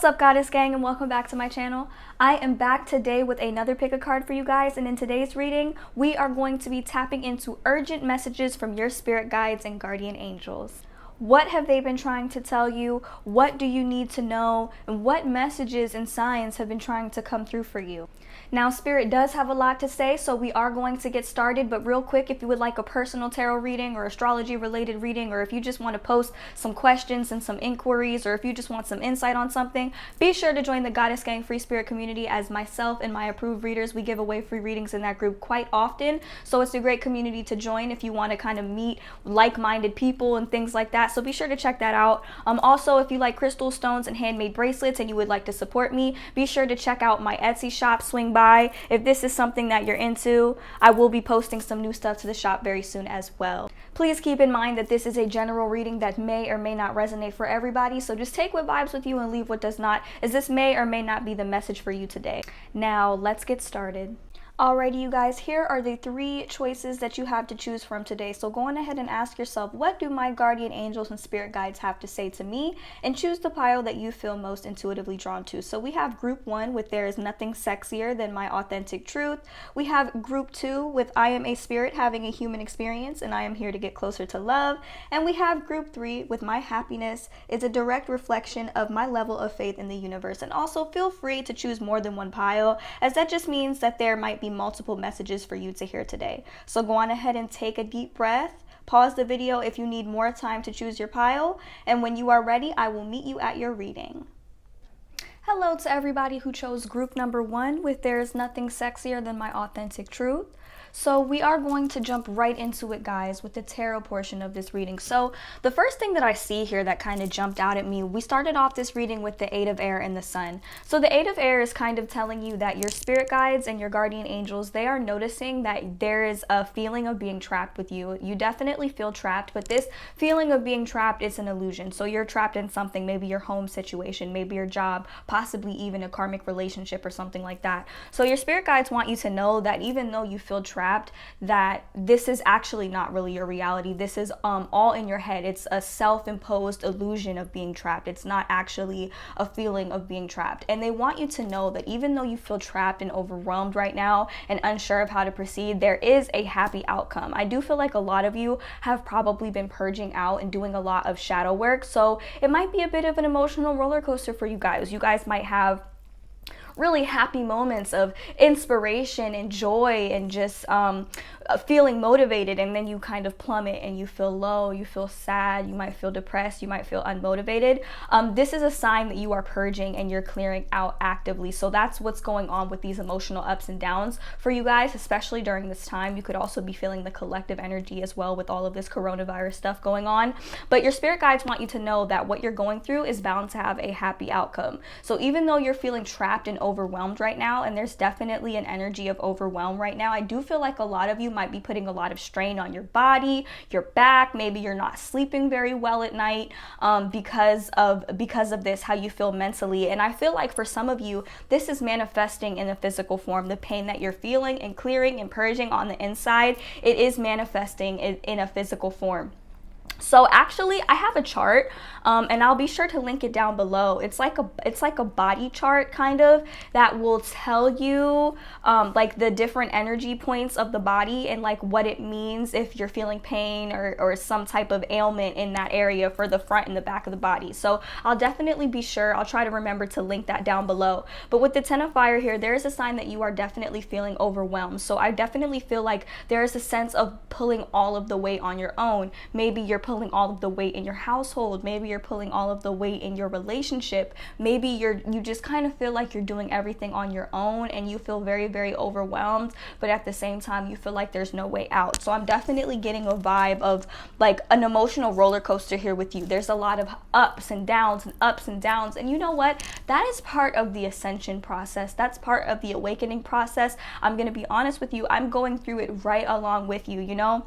up, Goddess Gang, and welcome back to my channel. I am back today with another pick a card for you guys, and in today's reading, we are going to be tapping into urgent messages from your spirit guides and guardian angels. What have they been trying to tell you? What do you need to know? And what messages and signs have been trying to come through for you? Now, Spirit does have a lot to say, so we are going to get started. But real quick, if you would like a personal tarot reading or astrology related reading, or if you just want to post some questions and some inquiries, or if you just want some insight on something, be sure to join the Goddess Gang Free Spirit community, as myself and my approved readers, we give away free readings in that group quite often. So it's a great community to join if you want to kind of meet like-minded people and things like that. So be sure to check that out. Also, if you like crystal stones and handmade bracelets and you would like to support me, be sure to check out my Etsy shop. Swing by if this is something that you're into. I will be posting some new stuff to the shop very soon as well. Please keep in mind that this is a general reading that may or may not resonate for everybody, so just take what vibes with you and leave what does not, as this may or may not be the message for you today. Now let's get started. Alrighty, you guys, here are the three choices that you have to choose from today. So go on ahead and ask yourself, what do my guardian angels and spirit guides have to say to me? And choose the pile that you feel most intuitively drawn to. So we have group 1 with there is nothing sexier than my authentic truth. We have group 2 with I am a spirit having a human experience and I am here to get closer to love. And we have group 3 with my happiness is a direct reflection of my level of faith in the universe. And also feel free to choose more than one pile, as that just means that there might be multiple messages for you to hear today. So go on ahead and take a deep breath, pause the video if you need more time to choose your pile, and when you are ready, I will meet you at your reading. Hello to everybody who chose group number 1 with there is nothing sexier than my authentic truth. So we are going to jump right into it, guys, with the tarot portion of this reading. So the first thing that I see here that kind of jumped out at me, we started off this reading with the 8 of Air and the Sun. So the 8 of Air is kind of telling you that your spirit guides and your guardian angels, they are noticing that there is a feeling of being trapped with you. You definitely feel trapped, but this feeling of being trapped is an illusion. So you're trapped in something, maybe your home situation, maybe your job, possibly even a karmic relationship or something like that. So your spirit guides want you to know that even though you feel trapped, that this is actually not really your reality. This is all in your head. It's a self-imposed illusion of being trapped. It's not actually a feeling of being trapped. And they want you to know that even though you feel trapped and overwhelmed right now and unsure of how to proceed, there is a happy outcome. I do feel like a lot of you have probably been purging out and doing a lot of shadow work. So it might be a bit of an emotional roller coaster for you guys. You guys might have really happy moments of inspiration and joy and just feeling motivated, and then you kind of plummet and you feel low, you feel sad, you might feel depressed, you might feel unmotivated. This is a sign that you are purging and you're clearing out actively. So that's what's going on with these emotional ups and downs for you guys, especially during this time. You could also be feeling the collective energy as well with all of this coronavirus stuff going on. But your spirit guides want you to know that what you're going through is bound to have a happy outcome. So even though you're feeling trapped and overwhelmed right now, and there's definitely an energy of overwhelm right now, I do feel like a lot of you might be putting a lot of strain on your body, your back. Maybe you're not sleeping very well at night because of this, how you feel mentally. And I feel like for some of you, this is manifesting in a physical form. The pain that you're feeling and clearing and purging on the inside, it is manifesting in a physical form. So actually, I have a chart, and I'll be sure to link it down below. It's like a body chart kind of that will tell you like the different energy points of the body and like what it means if you're feeling pain or some type of ailment in that area for the front and the back of the body. So I'll definitely be sure, I'll try to remember to link that down below. But with the 10 of Fire here, there is a sign that you are definitely feeling overwhelmed. So I definitely feel like there is a sense of pulling all of the weight on your own. Maybe you're pulling all of the weight in your household. Maybe you're pulling all of the weight in your relationship. Maybe you just kind of feel like you're doing everything on your own and you feel very, very overwhelmed, but at the same time you feel like there's no way out. So I'm definitely getting a vibe of like an emotional roller coaster here with you. There's a lot of ups and downs and ups and downs, and you know what? That is part of the ascension process. That's part of the awakening process. I'm going to be honest with you. I'm going through it right along with you, you know?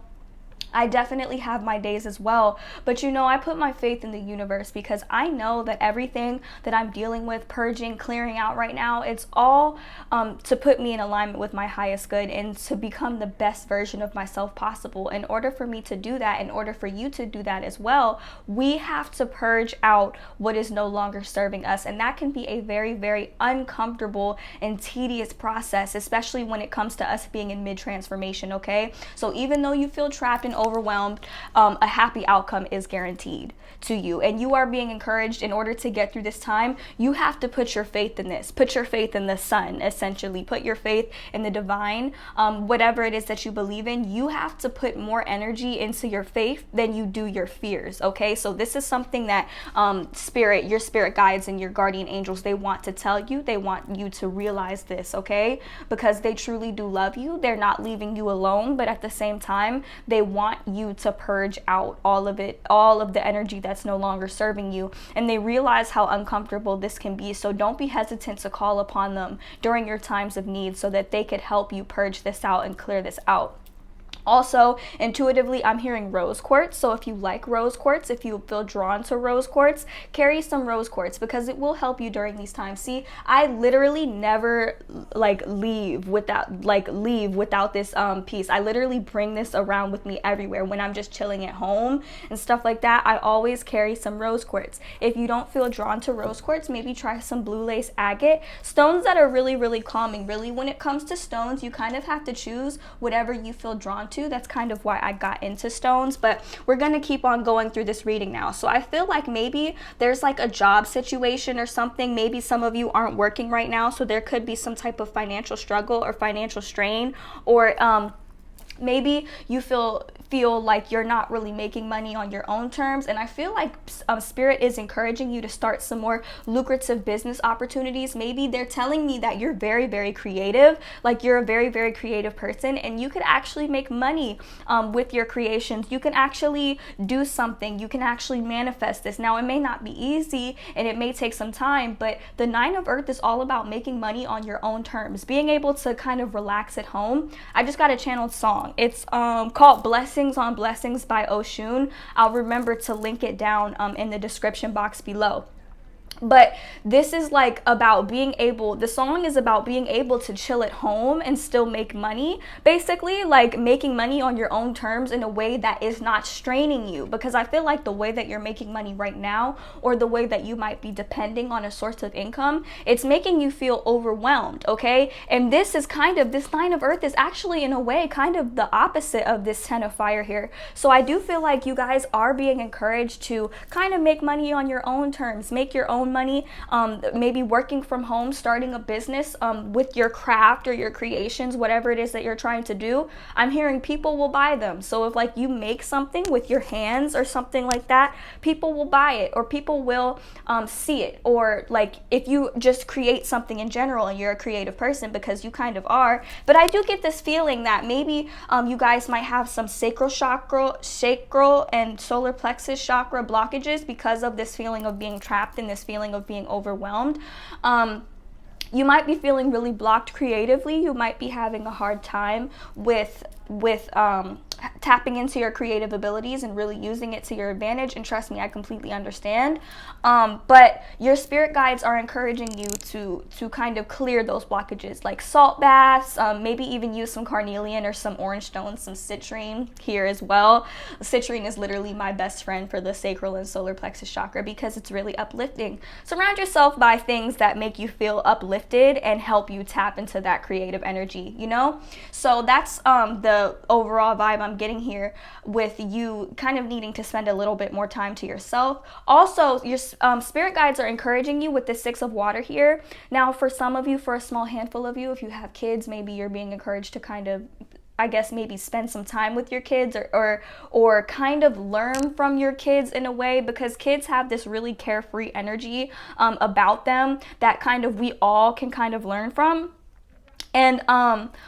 I definitely have my days as well, but you know, I put my faith in the universe because I know that everything that I'm dealing with, purging, clearing out right now, it's all to put me in alignment with my highest good and to become the best version of myself possible. In order for me to do that, in order for you to do that as well, we have to purge out what is no longer serving us, and that can be a very, very uncomfortable and tedious process, especially when it comes to us being in mid-transformation, okay? So even though you feel trapped and overwhelmed, a happy outcome is guaranteed to you, and you are being encouraged. In order to get through this time, you have to put your faith in this, put your faith in the sun, essentially put your faith in the divine, whatever it is that you believe in. You have to put more energy into your faith than you do your fears, okay? So this is something that your spirit guides and your guardian angels, they want to tell you, they want you to realize this, okay? Because they truly do love you. They're not leaving you alone, but at the same time, they want you to purge out all of it, all of the energy that's no longer serving you. And they realize how uncomfortable this can be. So don't be hesitant to call upon them during your times of need so that they could help you purge this out and clear this out. Also, intuitively, I'm hearing rose quartz. So if you like rose quartz, if you feel drawn to rose quartz, carry some rose quartz because it will help you during these times. See, I literally never leave without this piece. I literally bring this around with me everywhere when I'm just chilling at home and stuff like that. I always carry some rose quartz. If you don't feel drawn to rose quartz, maybe try some blue lace agate. Stones that are really, really calming. Really, when it comes to stones, you kind of have to choose whatever you feel drawn to. That's kind of why I got into stones, but we're going to keep on going through this reading now. So I feel like maybe there's like a job situation or something. Maybe some of you aren't working right now, so there could be some type of financial struggle or financial strain, or maybe you feel like you're not really making money on your own terms, and I feel like spirit is encouraging you to start some more lucrative business opportunities. Maybe they're telling me that you're very, very creative, like you're a very, very creative person, and you could actually make money with your creations. You can actually do something. You can actually manifest this. Now, it may not be easy and it may take some time, but the Nine of Earth is all about making money on your own terms, being able to kind of relax at home. I just got a channeled song. It's called Blessings on Blessings by Oshun. I'll remember to link it down in the description box below. But this is like about being able, the song is about being able to chill at home and still make money. Basically, like making money on your own terms in a way that is not straining you. Because I feel like the way that you're making money right now, or the way that you might be depending on a source of income, it's making you feel overwhelmed, okay? And this is kind of, this Nine of Earth is actually in a way kind of the opposite of this Ten of Fire here. So I do feel like you guys are being encouraged to kind of make money on your own terms, make your own money, maybe working from home, starting a business with your craft or your creations, whatever it is that you're trying to do. I'm hearing people will buy them. So if like you make something with your hands or something like that, people will buy it, or people will see it. Or like if you just create something in general and you're a creative person, because you kind of are. But I do get this feeling that maybe you guys might have some sacral and solar plexus chakra blockages because of this feeling of being trapped in this feeling of being overwhelmed. You might be feeling really blocked creatively. You might be having a hard time with tapping into your creative abilities and really using it to your advantage. And trust me, I completely understand. But your spirit guides are encouraging you to kind of clear those blockages, like salt baths, maybe even use some carnelian or some orange stones, some citrine here as well. Citrine is literally my best friend for the sacral and solar plexus chakra because it's really uplifting. Surround yourself by things that make you feel uplifted and help you tap into that creative energy, you know? So that's the overall vibe I'm getting here, with you kind of needing to spend a little bit more time to yourself. Also, your spirit guides are encouraging you with the Six of Water here. Now, for some of you, for a small handful of you, if you have kids, maybe you're being encouraged to kind of, I guess, maybe spend some time with your kids, or kind of learn from your kids in a way, because kids have this really carefree energy about them that kind of we all can kind of learn from. And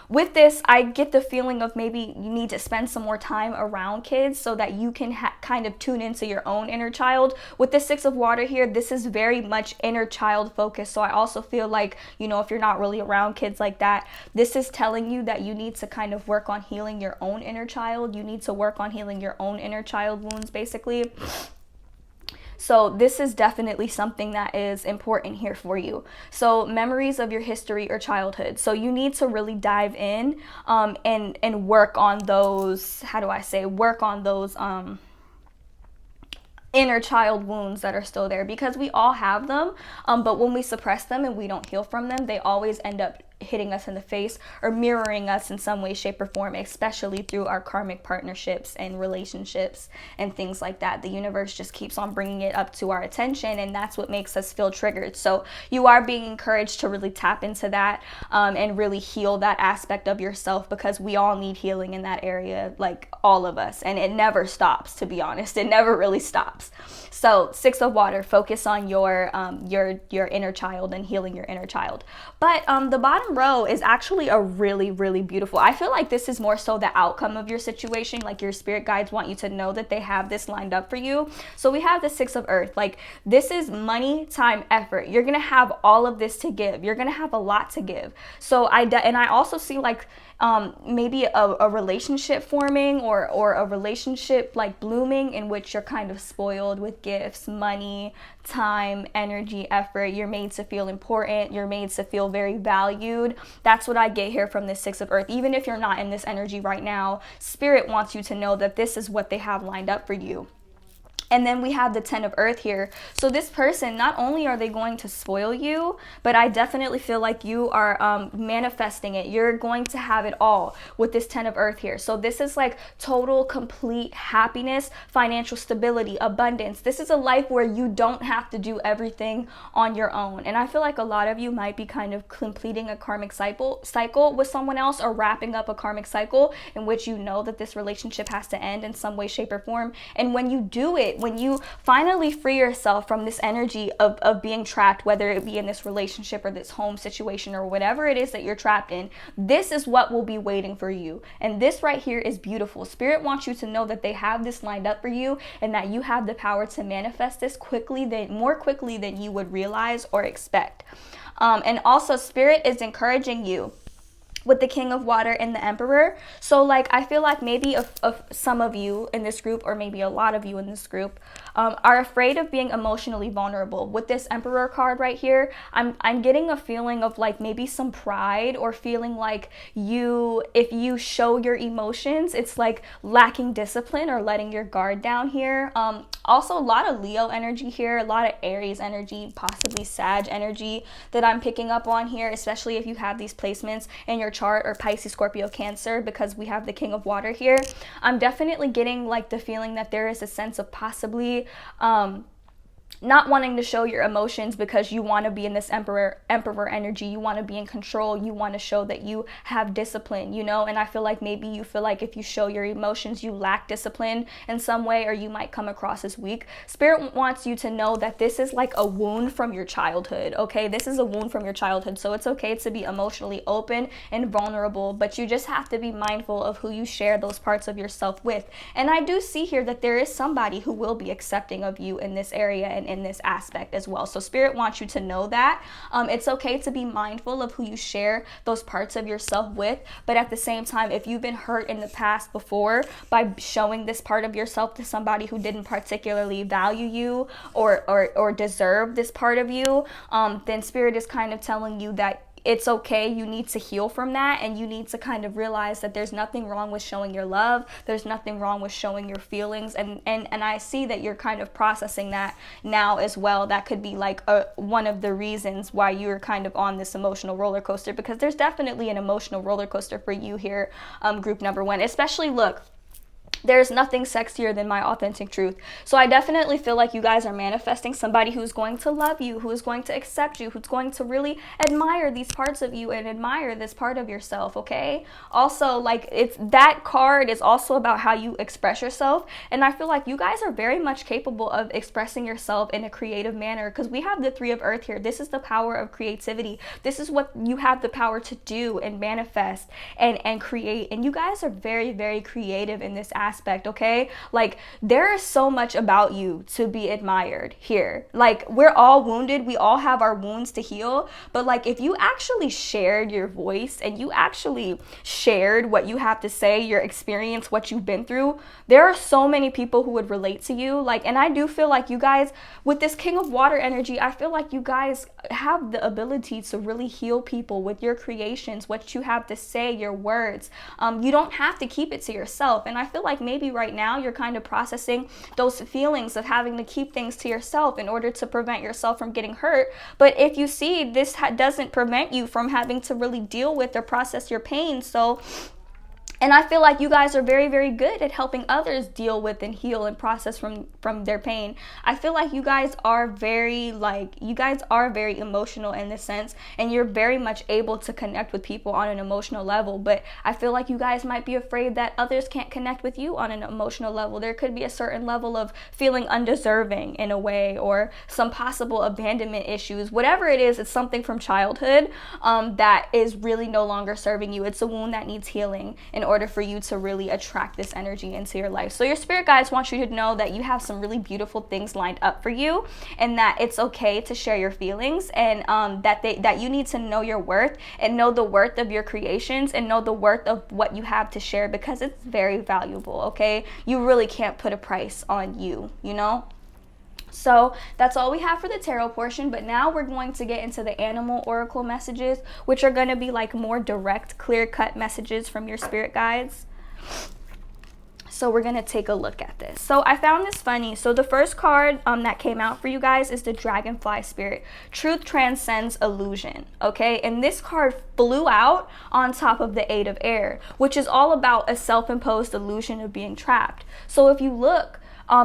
with this, I get the feeling of maybe you need to spend some more time around kids so that you can kind of tune into your own inner child. With the Six of Water here, this is very much inner child focused. So I also feel like, you know, if you're not really around kids like that, this is telling you that you need to kind of work on healing your own inner child. You need to work on healing your own inner child wounds, basically. So this is definitely something that is important here for you. So memories of your history or childhood. So you need to really dive in and work on those, how do I say, work on those inner child wounds that are still there, because we all have them, but when we suppress them and we don't heal from them, they always end up hitting us in the face or mirroring us in some way, shape, or form, especially through our karmic partnerships and relationships and things like that. The universe just keeps on bringing it up to our attention, and that's what makes us feel triggered. So you are being encouraged to really tap into that and really heal that aspect of yourself, because we all need healing in that area, like all of us, and it never stops, to be honest. It never really stops. So Six of Water, focus on your inner child and healing your inner child. But the bottom row is actually a really, really beautiful. I feel like this is more so the outcome of your situation. Like your spirit guides want you to know that they have this lined up for you. So we have the Six of Earth. Like this is money, time, effort. You're gonna have all of this to give. You're gonna have a lot to give. So I also see like maybe a relationship forming or a relationship like blooming, in which you're kind of spoiled with gifts, money, time, energy, effort. You're made to feel important. You're made to feel very valued. That's what I get here from this Six of Earth. Even if you're not in this energy right now, Spirit wants you to know that this is what they have lined up for you. And then we have the Ten of Earth here. So this person, not only are they going to spoil you, but I definitely feel like you are manifesting it. You're going to have it all with this Ten of Earth here. So this is like total, complete happiness, financial stability, abundance. This is a life where you don't have to do everything on your own. And I feel like a lot of you might be kind of completing a karmic cycle with someone else, or wrapping up a karmic cycle in which you know that this relationship has to end in some way, shape, or form. And when you do it, when you finally free yourself from this energy of being trapped, whether it be in this relationship or this home situation or whatever it is that you're trapped in, this is what will be waiting for you. And this right here is beautiful. Spirit wants you to know that they have this lined up for you, and that you have the power to manifest this more quickly than you would realize or expect. And also Spirit is encouraging you with the King of Water and the Emperor. So like I feel like maybe of some of you in this group, or maybe a lot of you in this group, are afraid of being emotionally vulnerable. With this Emperor card right here, I'm getting a feeling of like maybe some pride, or feeling like if you show your emotions, it's like lacking discipline or letting your guard down here. Also a lot of Leo energy here, a lot of Aries energy, possibly Sag energy that I'm picking up on here, especially if you have these placements in your chart, or Pisces, Scorpio, Cancer, because we have the King of Water here. I'm definitely getting like the feeling that there is a sense of possibly not wanting to show your emotions, because you want to be in this emperor energy. You want to be in control. You want to show that you have discipline, you know. And I feel like maybe you feel like if you show your emotions, you lack discipline in some way, or you might come across as weak. Spirit wants you to know that this is like a wound from your childhood. Okay, this is a wound from your childhood. So it's okay to be emotionally open and vulnerable, but you just have to be mindful of who you share those parts of yourself with. And I do see here that there is somebody who will be accepting of you in this area and in this aspect as well. So Spirit wants you to know that it's okay to be mindful of who you share those parts of yourself with, but at the same time, if you've been hurt in the past before by showing this part of yourself to somebody who didn't particularly value you or deserve this part of you, then Spirit is kind of telling you that it's okay. You need to heal from that, and you need to kind of realize that there's nothing wrong with showing your love. There's nothing wrong with showing your feelings, and I see that you're kind of processing that now as well. That could be like one of the reasons why you're kind of on this emotional roller coaster, because there's definitely an emotional roller coaster for you here, group number one. Especially, look, There's nothing sexier than my authentic truth. So I definitely feel like you guys are manifesting somebody who's going to love you, who is going to accept you, who's going to really admire these parts of you and admire this part of yourself, okay? Also, like, it's that card is also about how you express yourself, and I feel like you guys are very much capable of expressing yourself in a creative manner, because we have the Three of Earth here. This is the power of creativity. This is what you have the power to do and manifest and create, and you guys are very, very creative in this aspect, okay? Like, there is so much about you to be admired here. Like, we're all wounded, we all have our wounds to heal, but like, if you actually shared your voice and you actually shared what you have to say, your experience, what you've been through, there are so many people who would relate to you. Like, and I do feel like you guys, with this King of Water energy, I feel like you guys have the ability to really heal people with your creations, what you have to say, your words. You don't have to keep it to yourself. And I feel like maybe right now you're kind of processing those feelings of having to keep things to yourself in order to prevent yourself from getting hurt. But if you see, this doesn't prevent you from having to really deal with or process your pain. So, and I feel like you guys are very, very good at helping others deal with and heal and process from their pain. I feel like you guys are very emotional in this sense, and you're very much able to connect with people on an emotional level. But I feel like you guys might be afraid that others can't connect with you on an emotional level. There could be a certain level of feeling undeserving in a way, or some possible abandonment issues. Whatever it is, it's something from childhood that is really no longer serving you. It's a wound that needs healing in order for you to really attract this energy into your life. So your spirit guides want you to know that you have some really beautiful things lined up for you, and that it's okay to share your feelings, and that you need to know your worth and know the worth of your creations and know the worth of what you have to share, because it's very valuable, okay? You really can't put a price on you, you know? So that's all we have for the tarot portion, but now we're going to get into the animal oracle messages, which are going to be like more direct, clear-cut messages from your spirit guides. So we're going to take a look at this. So I found this funny. So the first card that came out for you guys is the Dragonfly Spirit. Truth transcends illusion, okay? And this card flew out on top of the Eight of Air, which is all about a self-imposed illusion of being trapped. So if you look,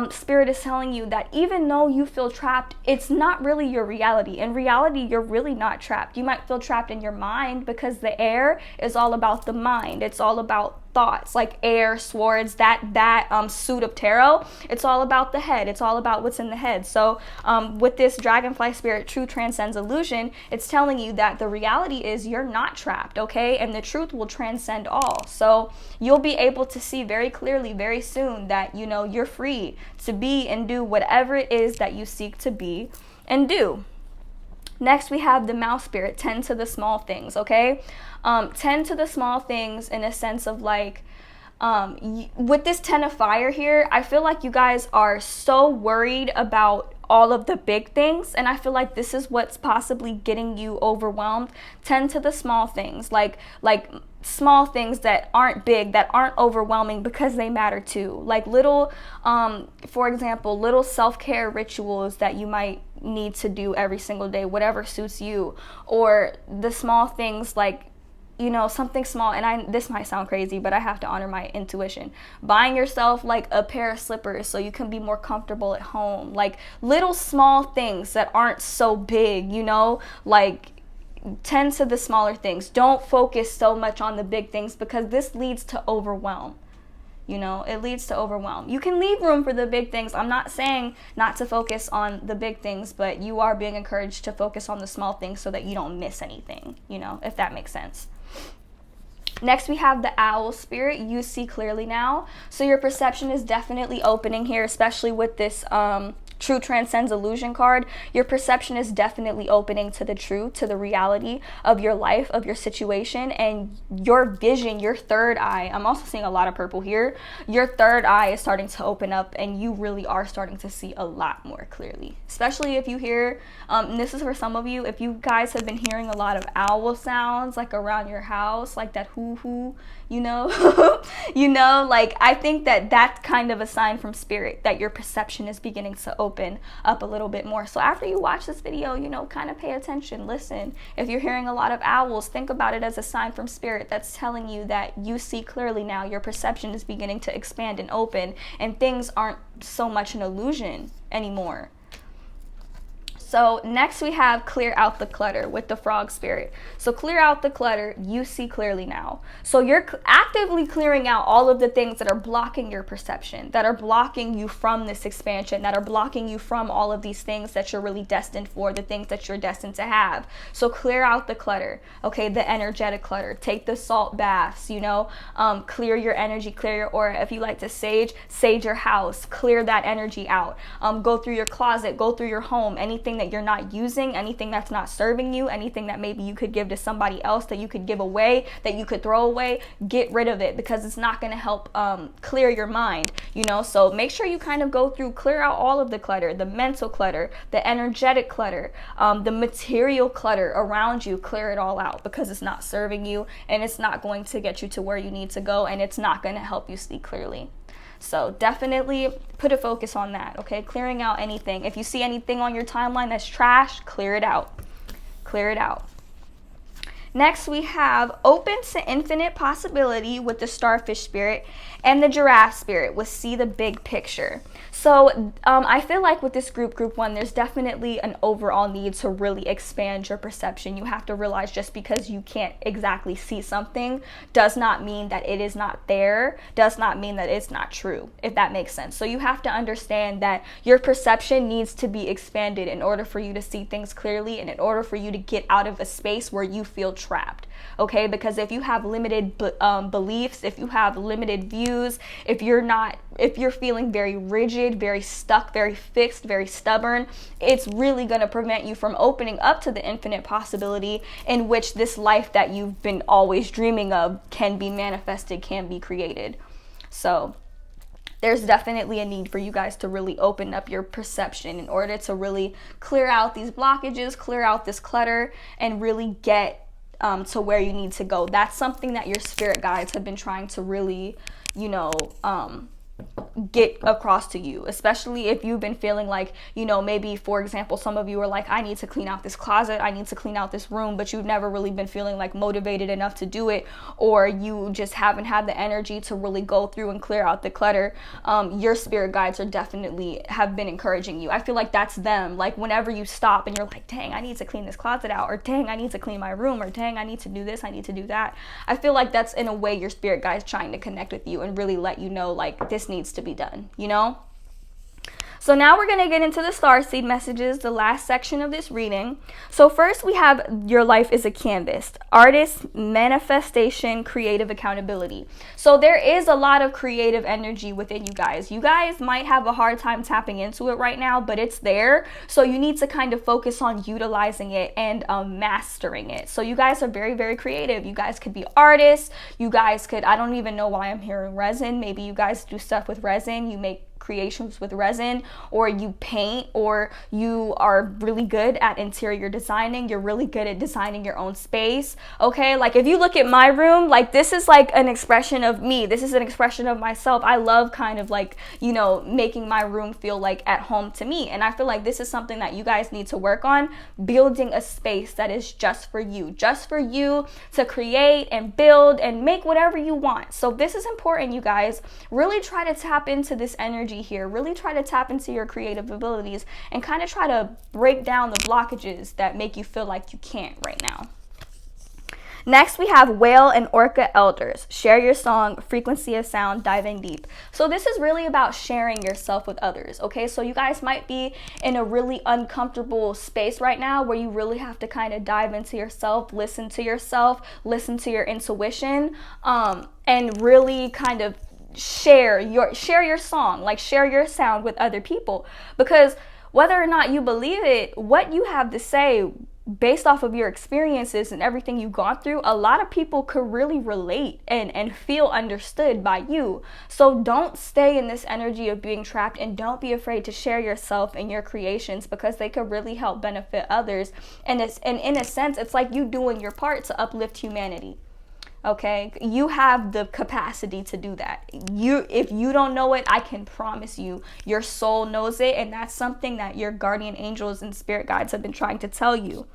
Spirit is telling you that even though you feel trapped, it's not really your reality. In reality, you're really not trapped. You might feel trapped in your mind, because the air is all about the mind. It's all about thoughts, like air, swords, that suit of tarot. It's all about the head. It's all about what's in the head. So with this Dragonfly Spirit, truth transcends illusion, it's telling you that the reality is you're not trapped, okay? And the truth will transcend all. So you'll be able to see very clearly very soon that, you know, you're free to be and do whatever it is that you seek to be and do. Next, we have the Mouse Spirit. Tend to the small things, okay? Tend to the small things in a sense of like, with this Ten of Fire here, I feel like you guys are so worried about all of the big things, and I feel like this is what's possibly getting you overwhelmed. Tend to the small things, like small things that aren't big, that aren't overwhelming, because they matter too. Like little, for example, little self-care rituals that you might need to do every single day, whatever suits you, or the small things like, you know, something small, and this might sound crazy, but I have to honor my intuition. Buying yourself like a pair of slippers so you can be more comfortable at home. Like little small things that aren't so big, you know, like tend to the smaller things. Don't focus so much on the big things, because this leads to overwhelm. You know, it leads to overwhelm. You can leave room for the big things. I'm not saying not to focus on the big things, but you are being encouraged to focus on the small things so that you don't miss anything, you know, if that makes sense. Next, we have the Owl Spirit. You see clearly now. So your perception is definitely opening here, especially with this Truth Transcends Illusion card. Your perception is definitely opening to the truth, to the reality of your life, of your situation, and your vision, your third eye. I'm also seeing a lot of purple here. Your third eye is starting to open up, and you really are starting to see a lot more clearly. Especially if you hear, and this is for some of you, if you guys have been hearing a lot of owl sounds like around your house, like that hoo-hoo, you know, you know, like I think that that's kind of a sign from Spirit that your perception is beginning to open up a little bit more. So after you watch this video, you know, kind of pay attention, listen. If you're hearing a lot of owls, think about it as a sign from spirit that's telling you that you see clearly now. Your perception is beginning to expand and open, and things aren't so much an illusion anymore. So next we have clear out the clutter with the frog spirit. So clear out the clutter, you see clearly now. So you're actively clearing out all of the things that are blocking your perception, that are blocking you from this expansion, that are blocking you from all of these things that you're really destined for, the things that you're destined to have. So clear out the clutter, okay, the energetic clutter. Take the salt baths, you know, clear your energy, clear your aura. If you like to sage your house, clear that energy out. Go through your closet, go through your home, anything that you're not using, anything that's not serving you, anything that maybe you could give to somebody else, that you could give away, that you could throw away, get rid of it, because it's not going to help clear your mind, you know. So make sure you kind of go through, clear out all of the clutter, the mental clutter, the energetic clutter, the material clutter around you. Clear it all out, because it's not serving you, and it's not going to get you to where you need to go, and it's not going to help you see clearly. So definitely put a focus on that, okay? Clearing out anything. If you see anything on your timeline that's trash, clear it out. Clear it out. Next, we have open to infinite possibility with the starfish spirit and the giraffe spirit with see the big picture. So I feel like with this group 1, there's definitely an overall need to really expand your perception. You have to realize just because you can't exactly see something does not mean that it is not there, does not mean that it's not true, if that makes sense. So you have to understand that your perception needs to be expanded in order for you to see things clearly, and in order for you to get out of a space where you feel trapped, okay? Because if you have limited beliefs, if you have limited views, if you're feeling very rigid, very stuck, very fixed, very stubborn, it's really going to prevent you from opening up to the infinite possibility in which this life that you've been always dreaming of can be manifested, can be created. So there's definitely a need for you guys to really open up your perception in order to really clear out these blockages, clear out this clutter, and really get to where you need to go. That's something that your spirit guides have been trying to really, you know, get across to you, especially if you've been feeling like, you know, maybe for example, some of you are like, I need to clean out this closet, I need to clean out this room, but you've never really been feeling like motivated enough to do it, or you just haven't had the energy to really go through and clear out the clutter. Your spirit guides are definitely have been encouraging you. I feel like that's them. Like whenever you stop and you're like, dang, I need to clean this closet out, or dang, I need to clean my room, or dang, I need to do this, I need to do that. I feel like that's in a way your spirit guides trying to connect with you and really let you know like this needs to be done, you know? So now we're going to get into the starseed messages, the last section of this reading. So first we have your life is a canvas, artist, manifestation, creative accountability. So there is a lot of creative energy within you guys. You guys might have a hard time tapping into it right now, but it's there. So you need to kind of focus on utilizing it and mastering it. So you guys are very, very creative. You guys could be artists. You guys could, I don't even know why I'm hearing resin. Maybe you guys do stuff with resin. You make creations with resin, or you paint, or you are really good at interior designing. You're really good at designing your own space, okay? Like if you look at my room, like this is like an expression of me. This is an expression of myself. I love kind of like, you know, making my room feel like at home to me. And I feel like this is something that you guys need to work on, building a space that is just for you to create and build and make whatever you want. So this is important, you guys. Really try to tap into this energy here. Really try to tap into your creative abilities and kind of try to break down the blockages that make you feel like you can't right now. Next, we have whale and orca elders. Share your song, frequency of sound, diving deep. So this is really about sharing yourself with others, okay? So you guys might be in a really uncomfortable space right now where you really have to kind of dive into yourself, listen to your intuition, and really kind of share your song, like share your sound with other people, because whether or not you believe it, what you have to say based off of your experiences and everything you've gone through, a lot of people could really relate and feel understood by you. So don't stay in this energy of being trapped, and don't be afraid to share yourself and your creations, because they could really help benefit others. And in a sense, it's like you doing your part to uplift humanity. Okay, you have the capacity to do that. If you don't know it, I can promise you your soul knows it, and that's something that your guardian angels and spirit guides have been trying to tell you.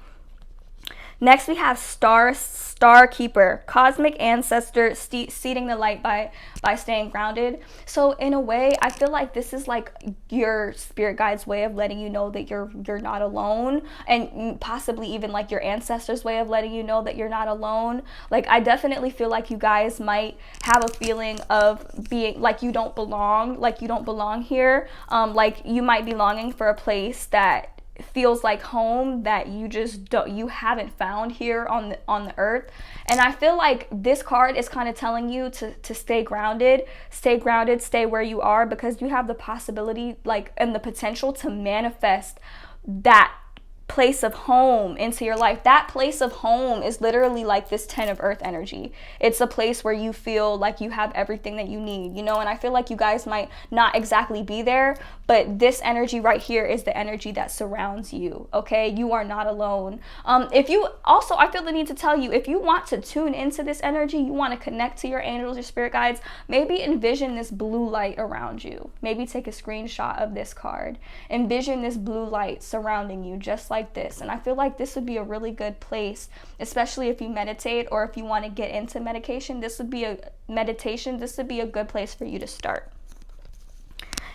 Next, we have Star Keeper, cosmic ancestor, seeding the light by staying grounded. So in a way, I feel like this is like your spirit guide's way of letting you know that you're not alone, and possibly even like your ancestors' way of letting you know that you're not alone. Like, I definitely feel like you guys might have a feeling of being like you don't belong here. Like you might be longing for a place that feels like home that you haven't found here on the earth. And I feel like this card is kind of telling you to stay grounded, stay where you are, because you have the possibility, like, and the potential to manifest that place of home into your life. That place of home is literally like this 10 of earth energy. It's a place where you feel like you have everything that you need, you know. And I feel like you guys might not exactly be there, but this energy right here is the energy that surrounds you. Okay, you are not alone. If you also, I feel the need to tell you, if you want to tune into this energy, you want to connect to your angels, your spirit guides, maybe envision this blue light around you. Maybe take a screenshot of this card. Envision this blue light surrounding you, just like this. And I feel like this would be a really good place, especially if you meditate, or if you want to get into meditation. This would be a good place for you to start.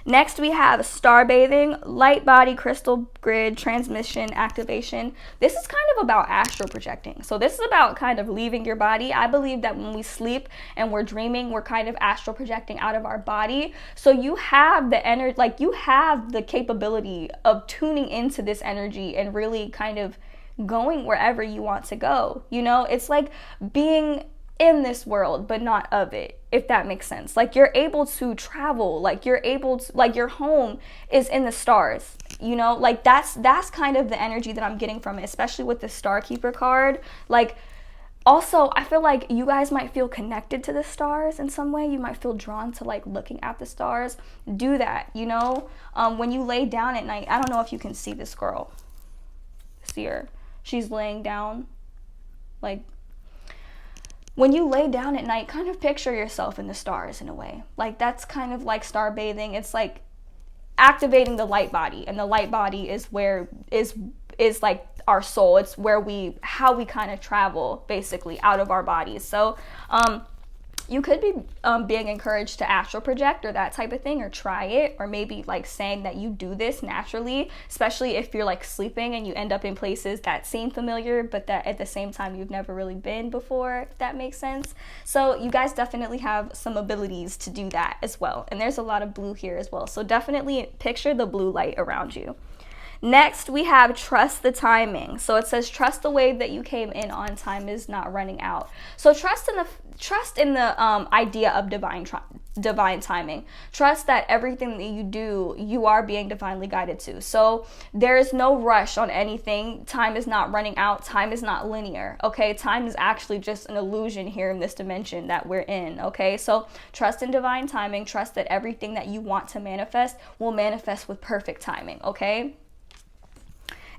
Next, we have star bathing, light body, crystal grid, transmission, activation. This is kind of about astral projecting. So this is about kind of leaving your body. I believe that when we sleep and we're dreaming, we're kind of astral projecting out of our body. So you have the energy, like you have the capability of tuning into this energy and really kind of going wherever you want to go. You know, it's like being in this world but not of it, if that makes sense. Like you're able to travel, like you're able to, like your home is in the stars, you know. Like that's kind of the energy that I'm getting from it, especially with the Star Keeper card. Like also, I feel like you guys might feel connected to the stars in some way. You might feel drawn to like looking at the stars. Do that, you know. When you lay down at night, I don't know if you can see this girl. See her, she's laying down. Like, when you lay down at night, kind of picture yourself in the stars in a way. Like that's kind of like star bathing. It's like activating the light body, and the light body is where is like our soul. It's where how we kind of travel basically out of our bodies. So you could be being encouraged to astral project or that type of thing, or try it, or maybe like saying that you do this naturally, especially if you're like sleeping and you end up in places that seem familiar but that at the same time you've never really been before, if that makes sense. So you guys definitely have some abilities to do that as well, and there's a lot of blue here as well, so definitely picture the blue light around you. Next, we have trust the timing. So it says trust the way that you came in on, time is not running out. So trust in the idea of divine timing. Trust that everything that you do, you are being divinely guided to. So there is no rush on anything. Time is not running out. Time is not linear. Okay, time is actually just an illusion here in this dimension that we're in. Okay, so trust in divine timing. Trust that everything that you want to manifest will manifest with perfect timing. Okay.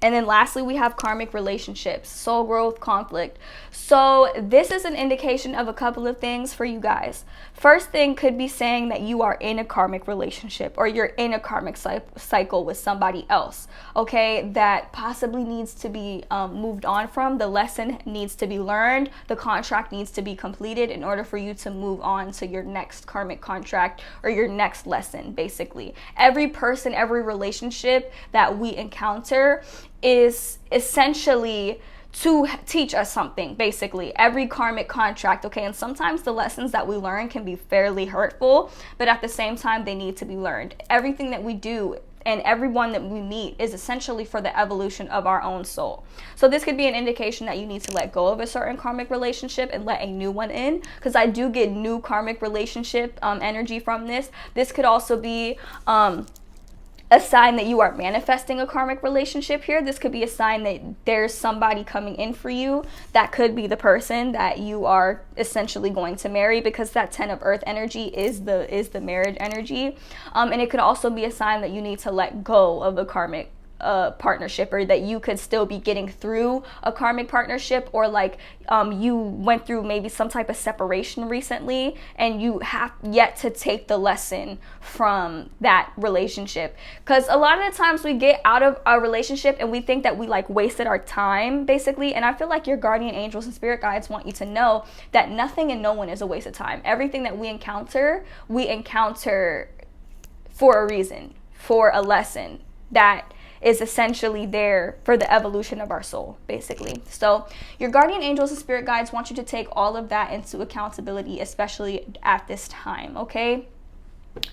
And then lastly, we have karmic relationships, soul growth, conflict. So this is an indication of a couple of things for you guys. First thing could be saying that you are in a karmic relationship, or you're in a karmic cycle with somebody else, okay, that possibly needs to be moved on from. The lesson needs to be learned. The contract needs to be completed in order for you to move on to your next karmic contract or your next lesson, basically. Every person, every relationship that we encounter is essentially to teach us something, basically. Every karmic contract, okay, and sometimes the lessons that we learn can be fairly hurtful, but at the same time they need to be learned. Everything that we do and everyone that we meet is essentially for the evolution of our own soul. So this could be an indication that you need to let go of a certain karmic relationship and let a new one in, because I do get new karmic relationship energy from this. This could also be a sign that you are manifesting a karmic relationship here. This could be a sign that there's somebody coming in for you. That could be the person that you are essentially going to marry, because that 10 of earth energy is the marriage energy. And it could also be a sign that you need to let go of a karmic a partnership, or that you could still be getting through a karmic partnership, or like you went through maybe some type of separation recently and you have yet to take the lesson from that relationship. Because a lot of the times we get out of a relationship and we think that we like wasted our time basically, and I feel like your guardian angels and spirit guides want you to know that nothing and no one is a waste of time. Everything that we encounter for a reason, for a lesson that is essentially there for the evolution of our soul, basically. So your guardian angels and spirit guides want you to take all of that into accountability, especially at this time, okay?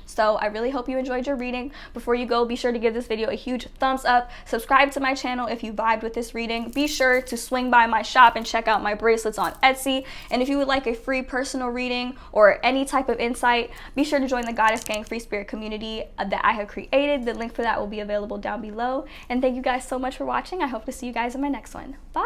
So I really hope you enjoyed your reading. Before you go, be sure to give this video a huge thumbs up. Subscribe to my channel if you vibed with this reading. Be sure to swing by my shop and check out my bracelets on Etsy. And if you would like a free personal reading or any type of insight, be sure to join the Goddess Gang Free Spirit community that I have created. The link for that will be available down below. And thank you guys so much for watching. I hope to see you guys in my next one. Bye!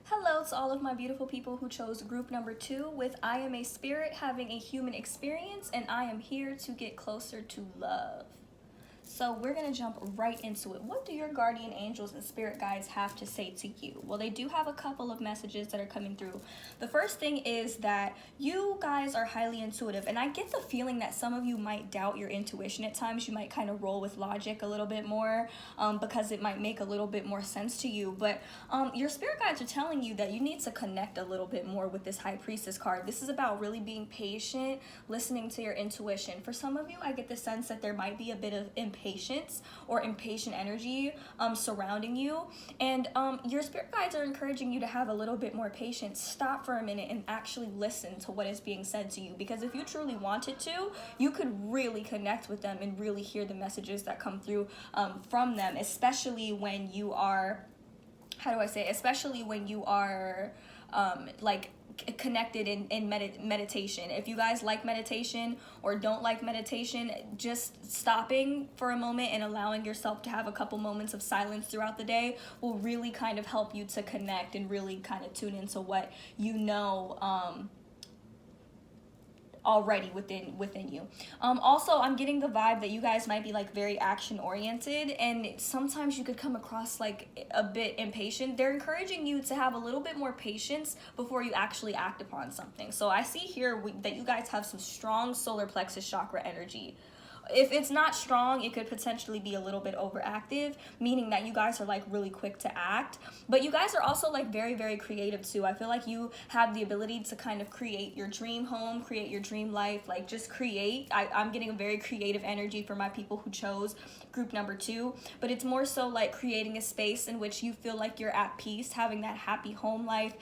Hello to all of my beautiful people who chose group number 2 with I am a spirit having a human experience and I am here to get closer to love. So we're going to jump right into it. What do your guardian angels and spirit guides have to say to you? Well, they do have a couple of messages that are coming through. The first thing is that you guys are highly intuitive, and I get the feeling that some of you might doubt your intuition at times. You might kind of roll with logic a little bit more because it might make a little bit more sense to you. But your spirit guides are telling you that you need to connect a little bit more with this High Priestess card. This is about really being patient, listening to your intuition. For some of you, I get the sense that there might be a bit of impatience or impatient energy surrounding you, and your spirit guides are encouraging you to have a little bit more patience. Stop for a minute and actually listen to what is being said to you, because if you truly wanted to, you could really connect with them and really hear the messages that come through from them, especially when you are, especially when you are like connected in meditation. If you guys like meditation or don't like meditation, just stopping for a moment and allowing yourself to have a couple moments of silence throughout the day will really kind of help you to connect and really kind of tune into what you know already within you. Also, I'm getting the vibe that you guys might be like very action oriented, and sometimes you could come across like a bit impatient. They're encouraging you to have a little bit more patience before you actually act upon something. So I see here that you guys have some strong solar plexus chakra energy. If it's not strong, it could potentially be a little bit overactive, meaning that you guys are like really quick to act. But you guys are also like very, very creative too. I feel like you have the ability to kind of create your dream home, create your dream life, like just create. I'm getting a very creative energy for my people who chose group number 2, but it's more so like creating a space in which you feel like you're at peace, having that happy home life,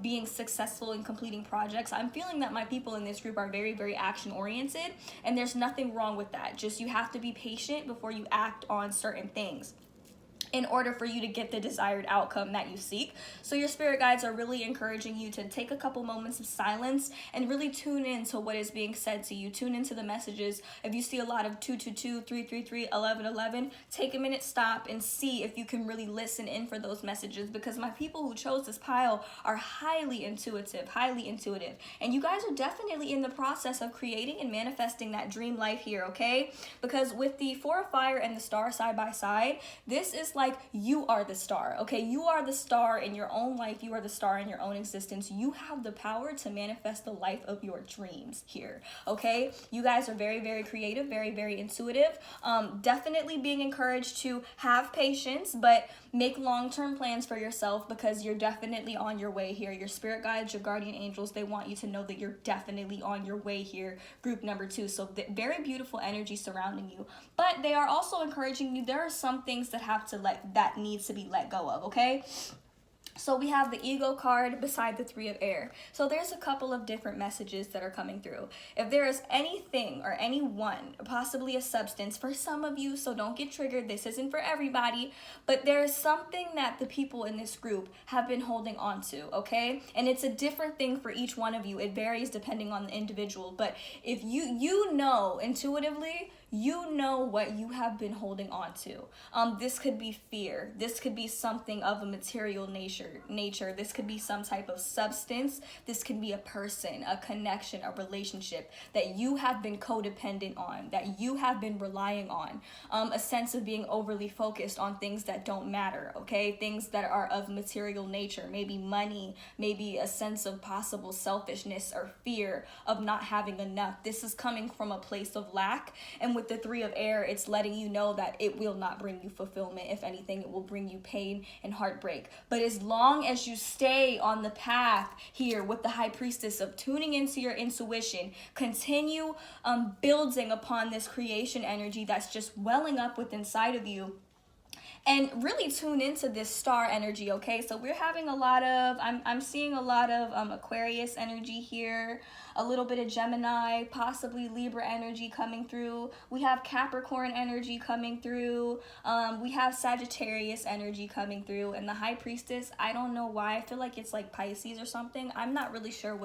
being successful in completing projects. I'm feeling that my people in this group are very, very action oriented, and there's nothing wrong with that. Just you have to be patient before you act on certain things in order for you to get the desired outcome that you seek. So your spirit guides are really encouraging you to take a couple moments of silence and really tune into what is being said to you. Tune into the messages. If you see a lot of 222, 333, 1111, take a minute, stop, and see if you can really listen in for those messages, because my people who chose this pile are highly intuitive, and you guys are definitely in the process of creating and manifesting that dream life here, okay? Because with the 4 of fire and the star side by side, this is like you are the star, okay? You are the star in your own life. You are the star in your own existence. You have the power to manifest the life of your dreams here, okay? You guys are very, very creative, very, very intuitive. Definitely being encouraged to have patience, but make long-term plans for yourself, because you're definitely on your way here. Your spirit guides, your guardian angels, they want you to know that you're definitely on your way here, group number 2. So very beautiful energy surrounding you, but they are also encouraging you. There are some things that needs to be let go of, okay? So we have the ego card beside the 3 of air. So there's a couple of different messages that are coming through. If there is anything or anyone, possibly a substance for some of you, so don't get triggered, this isn't for everybody, but there is something that the people in this group have been holding on to, okay? And it's a different thing for each one of you. It varies depending on the individual, but if you know intuitively, you know what you have been holding on to. This could be fear. This could be something of a material nature. nature. This could be some type of substance. This can be a person, a connection, a relationship that you have been codependent on, that you have been relying on. A sense of being overly focused on things that don't matter, okay? Things that are of material nature, maybe money, maybe a sense of possible selfishness or fear of not having enough. This is coming from a place of lack. And with the Three of Air, it's letting you know that it will not bring you fulfillment. If anything, it will bring you pain and heartbreak. But as long as you stay on the path here with the High Priestess of tuning into your intuition, continue building upon this creation energy that's just welling up within inside of you, and really tune into this star energy, okay? So we're having a lot of, I'm seeing a lot of Aquarius energy here, a little bit of Gemini, possibly Libra energy coming through. We have Capricorn energy coming through. We have Sagittarius energy coming through. And the High Priestess, I don't know why. I feel like it's like Pisces or something. I'm not really sure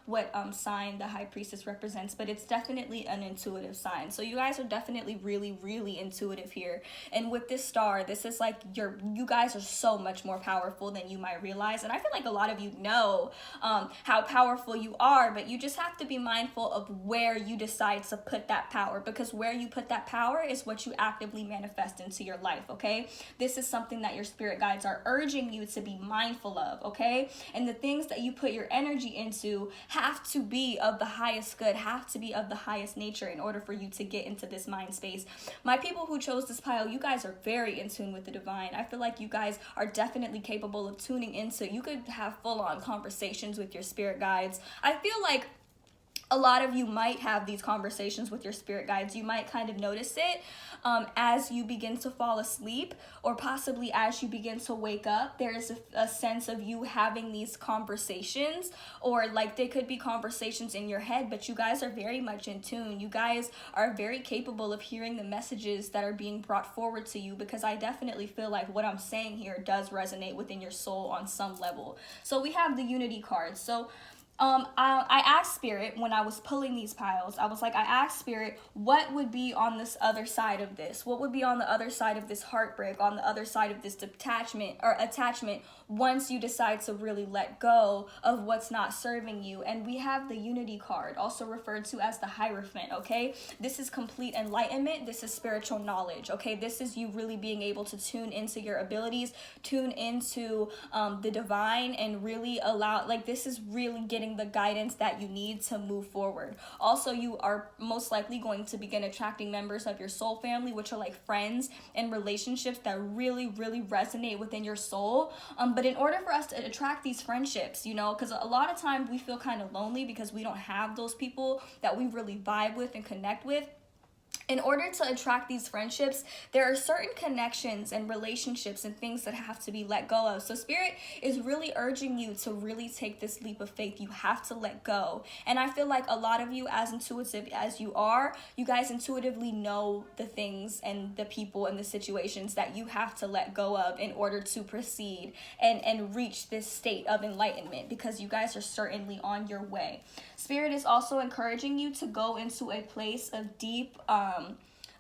what sign the High Priestess represents, but it's definitely an intuitive sign. So you guys are definitely really, really intuitive here. And with this star, this is like you guys are so much more powerful than you might realize. And I feel like a lot of you know how powerful you are, but you just have to be mindful of where you decide to put that power, because where you put that power is what you actively manifest into your life, okay? This is something that your spirit guides are urging you to be mindful of, okay? And the things that you put your energy into have to be of the highest good, have to be of the highest nature in order for you to get into this mind space. My people who chose this pile, you guys are very in tune with the divine. I feel like you guys are definitely capable of tuning into, you could have full-on conversations with your spirit guides. I feel like a lot of you might have these conversations with your spirit guides. You might kind of notice it as you begin to fall asleep, or possibly as you begin to wake up. There's a sense of you having these conversations, or like they could be conversations in your head, but you guys are very much in tune. You guys are very capable of hearing the messages that are being brought forward to you, because I definitely feel like what I'm saying here does resonate within your soul on some level. So we have the Unity card. So I asked Spirit when I was pulling these piles, I asked Spirit, what would be on this other side of this? What would be on the other side of this heartbreak, on the other side of this detachment or attachment, once you decide to really let go of what's not serving you? And we have the Unity card, also referred to as the Hierophant, okay? This is complete enlightenment. This is spiritual knowledge, okay? This is you really being able to tune into your abilities, tune into the divine, and really allow, like, this is really getting the guidance that you need to move forward. Also, you are most likely going to begin attracting members of your soul family, which are like friends and relationships that really, really resonate within your soul. But in order for us to attract these friendships, you know, because a lot of times we feel kind of lonely because we don't have those people that we really vibe with and connect with. In order to attract these friendships, there are certain connections and relationships and things that have to be let go of. So Spirit is really urging you to really take this leap of faith. You have to let go. And I feel like a lot of you, as intuitive as you are, you guys intuitively know the things and the people and the situations that you have to let go of in order to proceed and reach this state of enlightenment, because you guys are certainly on your way. Spirit is also encouraging you to go into a place of deep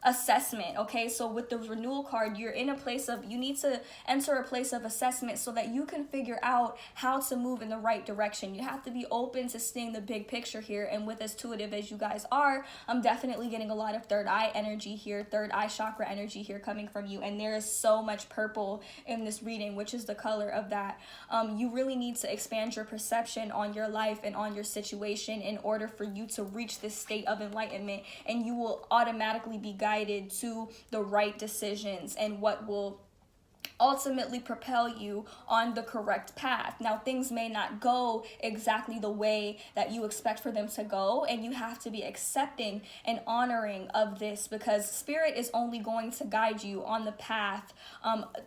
assessment, okay? So with the renewal card, you're in a place of, you need to enter a place of assessment so that you can figure out how to move in the right direction. You have to be open to seeing the big picture here. And with as intuitive as you guys are, I'm definitely getting a lot of third eye energy here, third eye chakra energy here coming from you. And there is so much purple in this reading, which is the color of that. You really need to expand your perception on your life and on your situation in order for you to reach this state of enlightenment, and you will automatically be guided to the right decisions and what will ultimately propel you on the correct path. Now, things may not go exactly the way that you expect for them to go, and you have to be accepting and honoring of this, because Spirit is only going to guide you on the path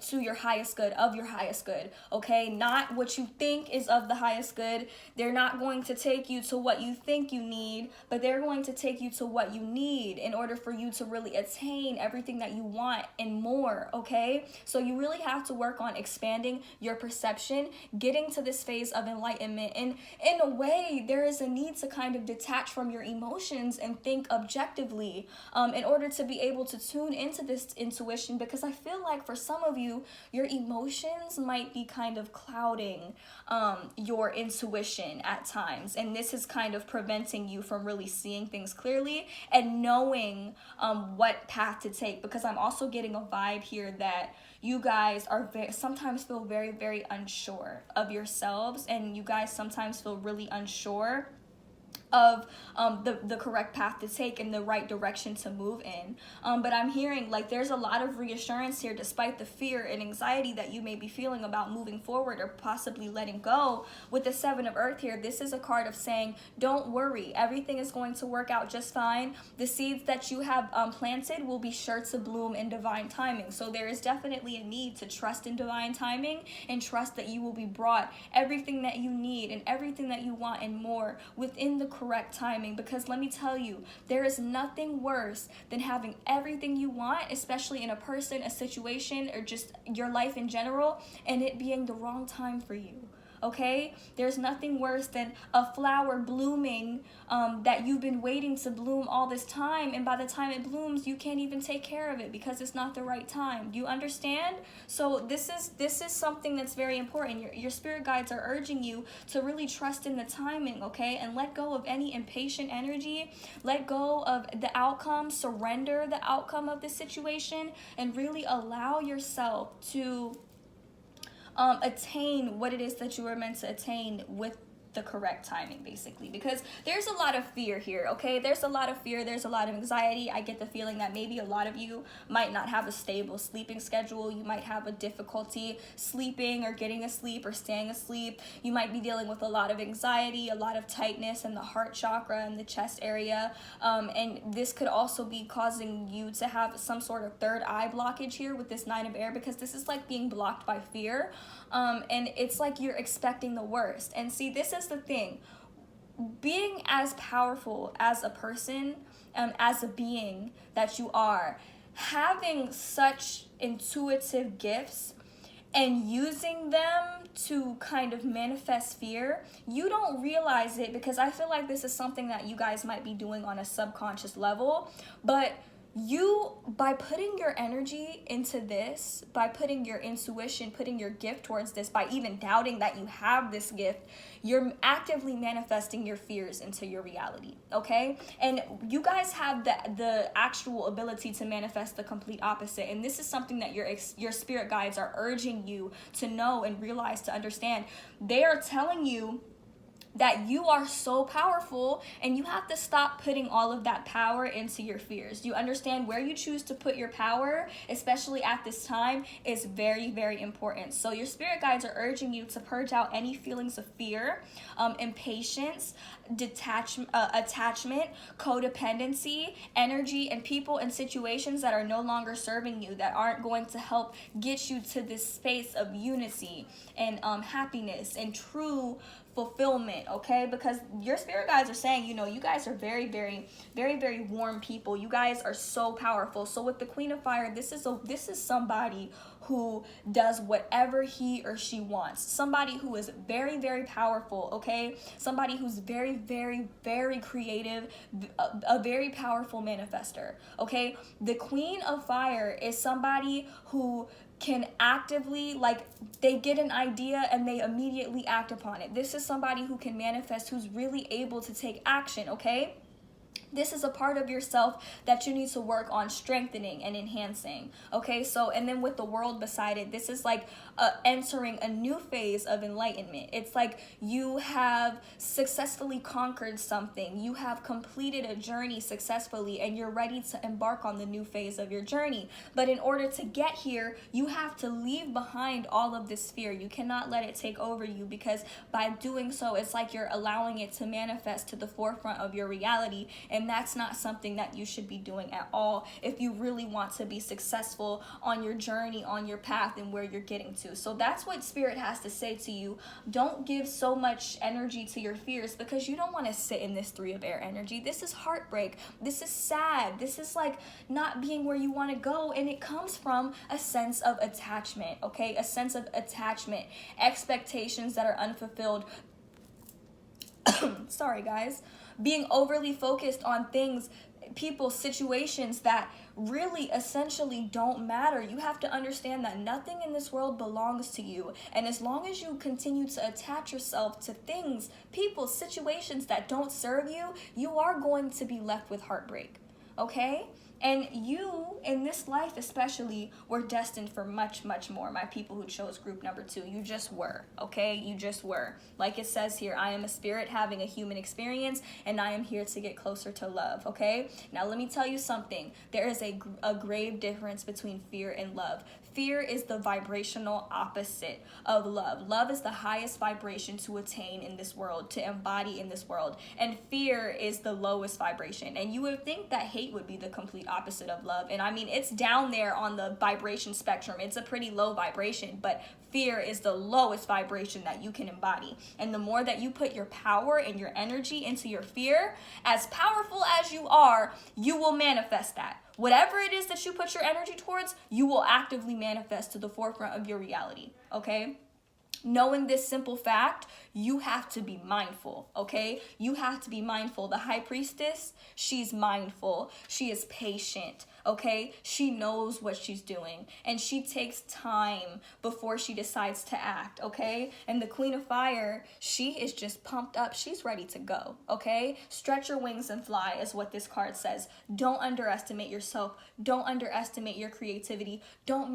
to your highest good, of your highest good, okay? Not what you think is of the highest good. They're not going to take you to what you think you need, but they're going to take you to what you need in order for you to really attain everything that you want and more, okay? So you really have to work on expanding your perception, getting to this phase of enlightenment. And in a way, there is a need to kind of detach from your emotions and think objectively in order to be able to tune into this intuition, because I feel like for some of you, your emotions might be kind of clouding your intuition at times, and this is kind of preventing you from really seeing things clearly and knowing what path to take. Because I'm also getting a vibe here that you guys are sometimes feel very, very unsure of yourselves, and you guys sometimes feel really unsure of the correct path to take and the right direction to move in. But I'm hearing like there's a lot of reassurance here, despite the fear and anxiety that you may be feeling about moving forward or possibly letting go. With the Seven of Earth here, this is a card of saying, don't worry, everything is going to work out just fine. The seeds that you have planted will be sure to bloom in divine timing. So there is definitely a need to trust in divine timing and trust that you will be brought everything that you need and everything that you want and more within the correct timing. Because let me tell you, there is nothing worse than having everything you want, especially in a person, a situation, or just your life in general, and it being the wrong time for you. Okay, there's nothing worse than a flower blooming that you've been waiting to bloom all this time, and by the time it blooms, you can't even take care of it because it's not the right time. Do you understand? So this is something that's very important. Your spirit guides are urging you to really trust in the timing, okay, and let go of any impatient energy. Let go of the outcome. Surrender the outcome of the situation, and really allow yourself to attain what it is that you were meant to attain with the correct timing, basically. Because there's a lot of fear here, okay? There's a lot of fear, there's a lot of anxiety. I get the feeling that maybe a lot of you might not have a stable sleeping schedule. You might have a difficulty sleeping or getting asleep or staying asleep. You might be dealing with a lot of anxiety, a lot of tightness in the heart chakra and the chest area, and this could also be causing you to have some sort of third eye blockage here with this Nine of Air, because this is like being blocked by fear, and it's like you're expecting the worst. And see, this is the thing, being as powerful as a person, as a being that you are, having such intuitive gifts and using them to kind of manifest fear, you don't realize it, because I feel like this is something that you guys might be doing on a subconscious level. But you, by putting your energy into this, by putting your intuition, putting your gift towards this, by even doubting that you have this gift, you're actively manifesting your fears into your reality, okay? And you guys have the actual ability to manifest the complete opposite. And this is something that your spirit guides are urging you to know and realize, to understand. They are telling you that you are so powerful, and you have to stop putting all of that power into your fears. You understand where you choose to put your power, especially at this time, is very, very important. So your spirit guides are urging you to purge out any feelings of fear, impatience, attachment, codependency, energy, and people and situations that are no longer serving you, that aren't going to help get you to this space of unity and happiness and true fulfillment, okay? Because your spirit guides are saying, you know, you guys are very, very, very, very warm people. You guys are so powerful. So with the Queen of Fire, this is somebody who does whatever he or she wants. Somebody who is very, very powerful, okay? Somebody who's very, very, very creative, a very powerful manifester, okay? The Queen of Fire is somebody who can actively, like, they get an idea and they immediately act upon it. This is somebody who can manifest, who's really able to take action, okay? This is a part of yourself that you need to work on strengthening and enhancing, okay? So, and then with the World beside it, this is like entering a new phase of enlightenment. It's like you have successfully conquered something. You have completed a journey successfully, and you're ready to embark on the new phase of your journey. But in order to get here, you have to leave behind all of this fear. You cannot let it take over you, because by doing so, it's like you're allowing it to manifest to the forefront of your reality and And that's not something that you should be doing at all if you really want to be successful on your journey, on your path, and where you're getting to. So that's what Spirit has to say to you. Don't give so much energy to your fears, because you don't want to sit in this 3 of air energy. This is heartbreak. This is sad. This is like not being where you want to go. And it comes from a sense of attachment, okay? A sense of attachment, expectations that are unfulfilled. Sorry, guys. Being overly focused on things, people, situations that really essentially don't matter. You have to understand that nothing in this world belongs to you. And as long as you continue to attach yourself to things, people, situations that don't serve you, you are going to be left with heartbreak. Okay? And you, in this life especially, were destined for much, much more. My people who chose group number 2, you just were, okay? You just were. Like it says here, I am a spirit having a human experience, and I am here to get closer to love, okay? Now, let me tell you something. There is a grave difference between fear and love. Fear is the vibrational opposite of love. Love is the highest vibration to attain in this world, to embody in this world. And fear is the lowest vibration. And you would think that hate would be the complete opposite of love. And I mean, it's down there on the vibration spectrum. It's a pretty low vibration, but fear is the lowest vibration that you can embody. And the more that you put your power and your energy into your fear, as powerful as you are, you will manifest that. Whatever it is that you put your energy towards, you will actively manifest to the forefront of your reality, okay? Knowing this simple fact, you have to be mindful, okay? You have to be mindful. The high priestess, she's mindful. She is patient, okay? She knows what she's doing, and she takes time before she decides to act, okay? And the queen of fire, she is just pumped up. She's ready to go, okay? Stretch your wings and fly is what this card says. Don't underestimate yourself. Don't underestimate your creativity. Don't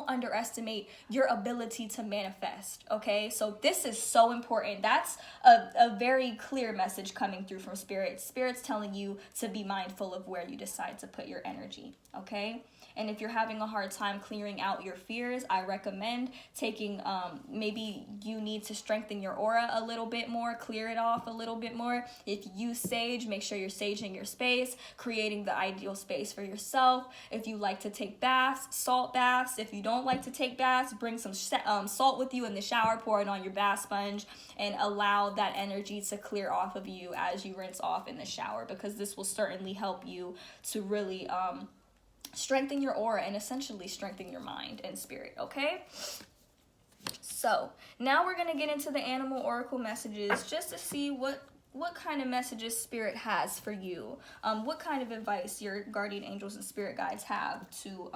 underestimate your ability to manifest, okay? So this is so important. That's a very clear message coming through from Spirit. Spirit's telling you to be mindful of where you decide to put your energy, okay? And if you're having a hard time clearing out your fears, I recommend taking, maybe you need to strengthen your aura a little bit more, clear it off a little bit more. If you use sage, make sure you're saging your space, creating the ideal space for yourself. If you like to take baths, salt baths. If you don't like to take baths, bring some salt with you in the shower, pour it on your bath sponge, and allow that energy to clear off of you as you rinse off in the shower, because this will certainly help you to really strengthen your aura and essentially strengthen your mind and spirit, okay? So now we're going to get into the animal oracle messages just to see what kind of messages Spirit has for you, what kind of advice your guardian angels and spirit guides have to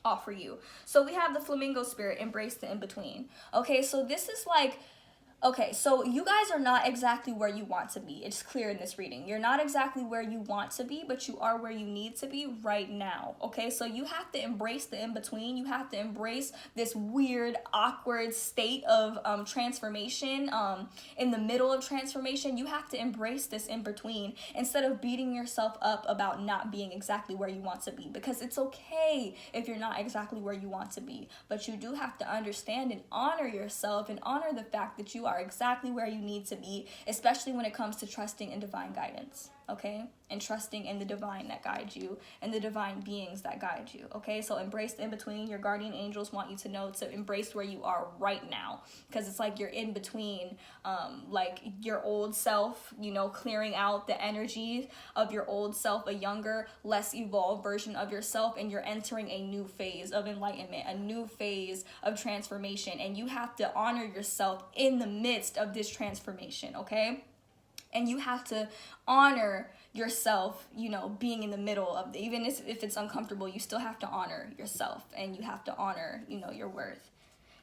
offer you. So we have the flamingo spirit, embrace the in-between. Okay, so this is like, okay, so you guys are not exactly where you want to be. It's clear in this reading. You're not exactly where you want to be, but you are where you need to be right now. Okay, so you have to embrace the in-between. You have to embrace this weird, awkward state of transformation, in the middle of transformation. You have to embrace this in-between instead of beating yourself up about not being exactly where you want to be, because it's okay if you're not exactly where you want to be, but you do have to understand and honor yourself and honor the fact that you are exactly where you need to be, especially when it comes to trusting in divine guidance, okay? And trusting in the divine that guides you and the divine beings that guide you, okay? So embrace the in-between. Your guardian angels want you to know to embrace where you are right now, because it's like you're in between, like your old self, you know, clearing out the energy of your old self, a younger, less evolved version of yourself, and you're entering a new phase of enlightenment, a new phase of transformation, and you have to honor yourself in the midst of this transformation, okay? And you have to honor yourself, you know, being in the middle of even if it's uncomfortable, you still have to honor yourself, and you have to honor, you know, your worth.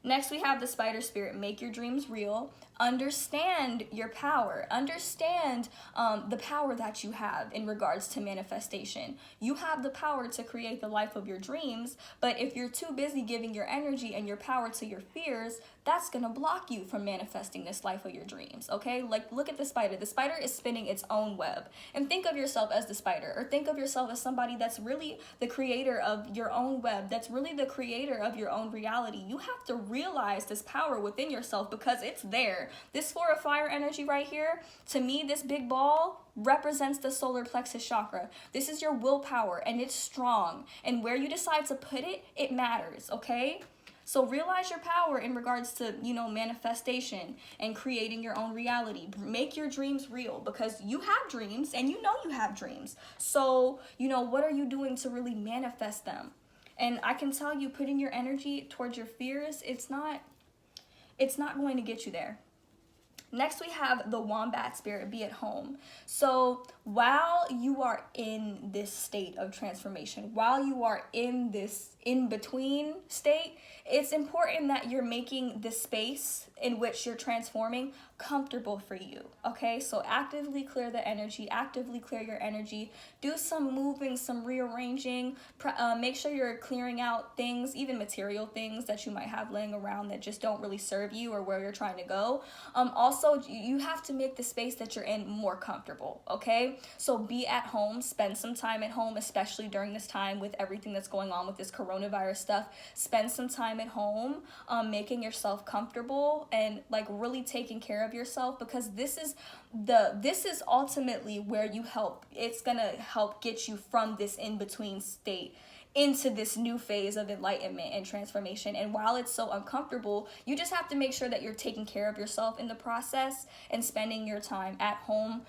Next, we have the spider spirit. Make your dreams real. Understand your power. Understand the power that you have in regards to manifestation. You have the power to create the life of your dreams, but if you're too busy giving your energy and your power to your fears, that's going to block you from manifesting this life of your dreams, okay? Like, look at the spider. The spider is spinning its own web. And think of yourself as the spider, or think of yourself as somebody that's really the creator of your own web, that's really the creator of your own reality. You have to realize this power within yourself, because it's there. fire. This 4 of fire energy right here, to me, this big ball represents the solar plexus chakra. This is your willpower, and it's strong. And where you decide to put it, it matters, okay? So realize your power in regards to, manifestation and creating your own reality. Make your dreams real, because you have dreams and you have dreams. So, what are you doing to really manifest them? And I can tell you, putting your energy towards your fears, it's not going to get you there. Next, we have the wombat spirit, be at home. So while you are in this state of transformation, while you are in this in-between state, it's important that you're making the space in which you're transforming comfortable for you, okay? So actively clear the energy, actively clear your energy, do some moving, some rearranging, make sure you're clearing out things, even material things that you might have laying around that just don't really serve you or where you're trying to go. Also, you have to make the space that you're in more comfortable, okay? So be at home, spend some time at home, especially during this time with everything that's going on with this coronavirus stuff. Spend some time at home, making yourself comfortable and like really taking care of yourself, because this is ultimately where you help. It's gonna help get you from this in-between state into this new phase of enlightenment and transformation. And while it's so uncomfortable, you just have to make sure that you're taking care of yourself in the process and spending your time at home,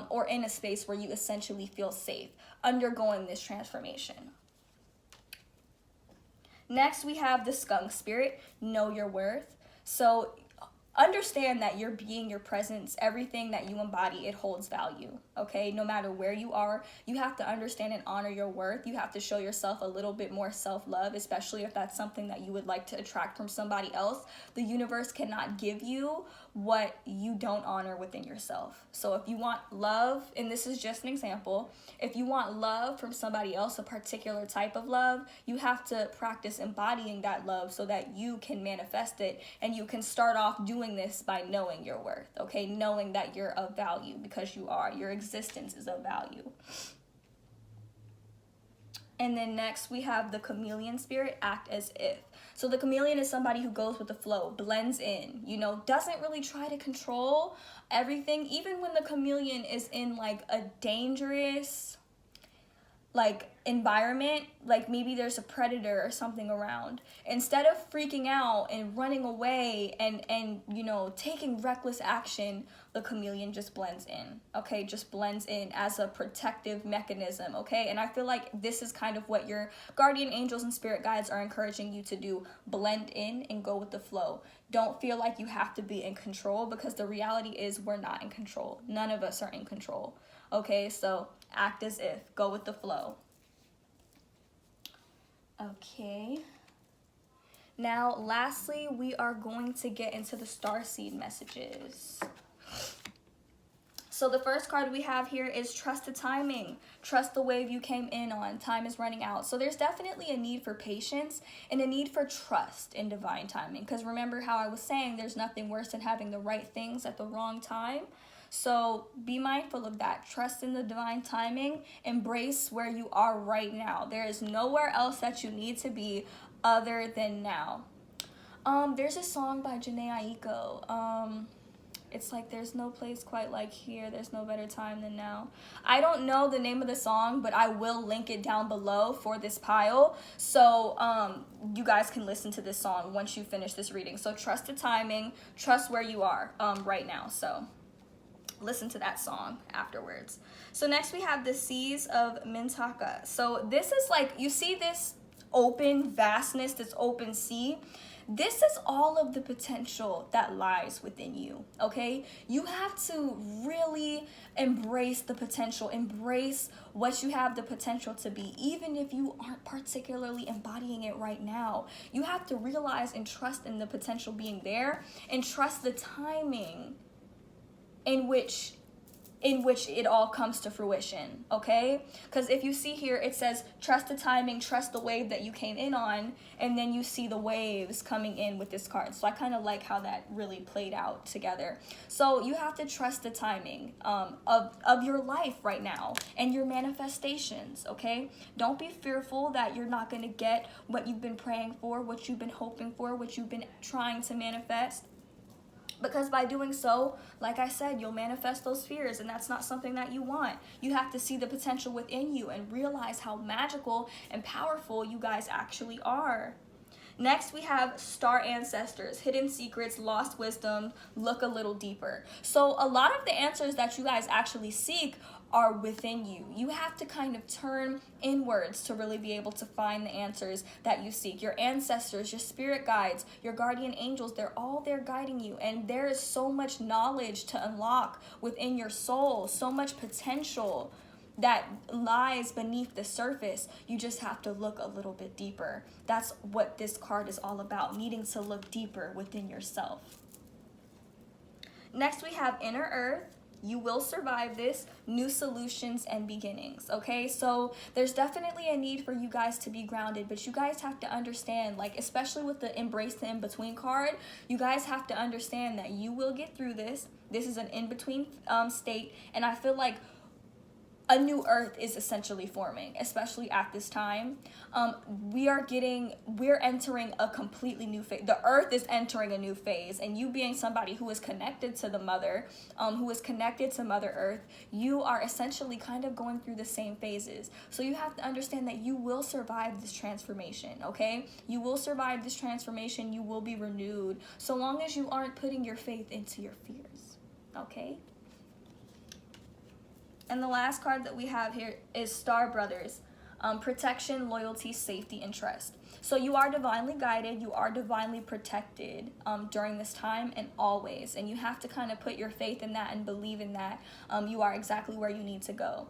or in a space where you essentially feel safe undergoing this transformation. Next, we have the skunk spirit, know your worth. So understand that your being, your presence, everything that you embody, it holds value, okay? No matter where you are, you have to understand and honor your worth. You have to show yourself a little bit more self-love, especially if that's something that you would like to attract from somebody else. The universe cannot give you what you don't honor within yourself. So if you want love, and this is just an example, if you want love from somebody else, a particular type of love, you have to practice embodying that love so that you can manifest it, and you can start off doing this by knowing your worth, okay? Knowing that you're of value, because you are. Your existence is of value. And then next we have the chameleon spirit, act as if. So the chameleon is somebody who goes with the flow, blends in, doesn't really try to control everything. Even when the chameleon is in like a dangerous environment, like maybe there's a predator or something around, instead of freaking out and running away and taking reckless action, the chameleon just blends in, okay? Just blends in as a protective mechanism, okay? And I feel like this is kind of what your guardian angels and spirit guides are encouraging you to do. Blend in and go with the flow. Don't feel like you have to be in control, because the reality is we're not in control. None of us are in control, okay? So act as if, go with the flow. Okay. Now, lastly, we are going to get into the starseed messages. So the first card we have here is trust the timing. Trust the wave you came in on. Time is running out. So there's definitely a need for patience and a need for trust in divine timing. Because remember how I was saying there's nothing worse than having the right things at the wrong time. So be mindful of that. Trust in the divine timing. Embrace where you are right now. There is nowhere else that you need to be other than now. There's a song by Janae Aiko. It's like, there's no place quite like here. There's no better time than now. I don't know the name of the song, but I will link it down below for this pile. So you guys can listen to this song once you finish this reading. So trust the timing. Trust where you are right now. So listen to that song afterwards. So next we have the Seas of Mintaka. So this is like, you see this open vastness, this open sea? This is all of the potential that lies within you, okay? You have to really embrace the potential, embrace what you have the potential to be, even if you aren't particularly embodying it right now. You have to realize and trust in the potential being there, and trust the timing in which it all comes to fruition, okay? Because if you see here, it says, trust the timing, trust the wave that you came in on, and then you see the waves coming in with this card. So I kind of like how that really played out together. So you have to trust the timing of your life right now and your manifestations, okay? Don't be fearful that you're not going to get what you've been praying for, what you've been hoping for, what you've been trying to manifest. Because by doing so, like I said, you'll manifest those fears, and that's not something that you want. You have to see the potential within you and realize how magical and powerful you guys actually are. Next, we have star ancestors, hidden secrets, lost wisdom, look a little deeper. So a lot of the answers that you guys actually seek are within you. You have to kind of turn inwards to really be able to find the answers that you seek. Your ancestors, your spirit guides, your guardian angels, they're all there guiding you. And there is so much knowledge to unlock within your soul, so much potential that lies beneath the surface. You just have to look a little bit deeper. That's what this card is all about, needing to look deeper within yourself. Next, we have Inner Earth. You will survive this. New solutions and beginnings. Okay, so there's definitely a need for you guys to be grounded, but you guys have to understand, like, especially with the Embrace the In-Between card, you guys have to understand that you will get through this. This is an in-between state, and I feel like a new earth is essentially forming, especially at this time. We're entering a completely new phase. The earth is entering a new phase, and you being somebody who is connected to the mother, who is connected to Mother Earth, you are essentially kind of going through the same phases. So you have to understand that you will survive this transformation, okay? You will survive this transformation. You will be renewed, so long as you aren't putting your faith into your fears, okay? And the last card that we have here is Star Brothers. Protection, loyalty, safety, and trust. So you are divinely guided, you are divinely protected during this time and always. And you have to kind of put your faith in that and believe in that. You are exactly where you need to go.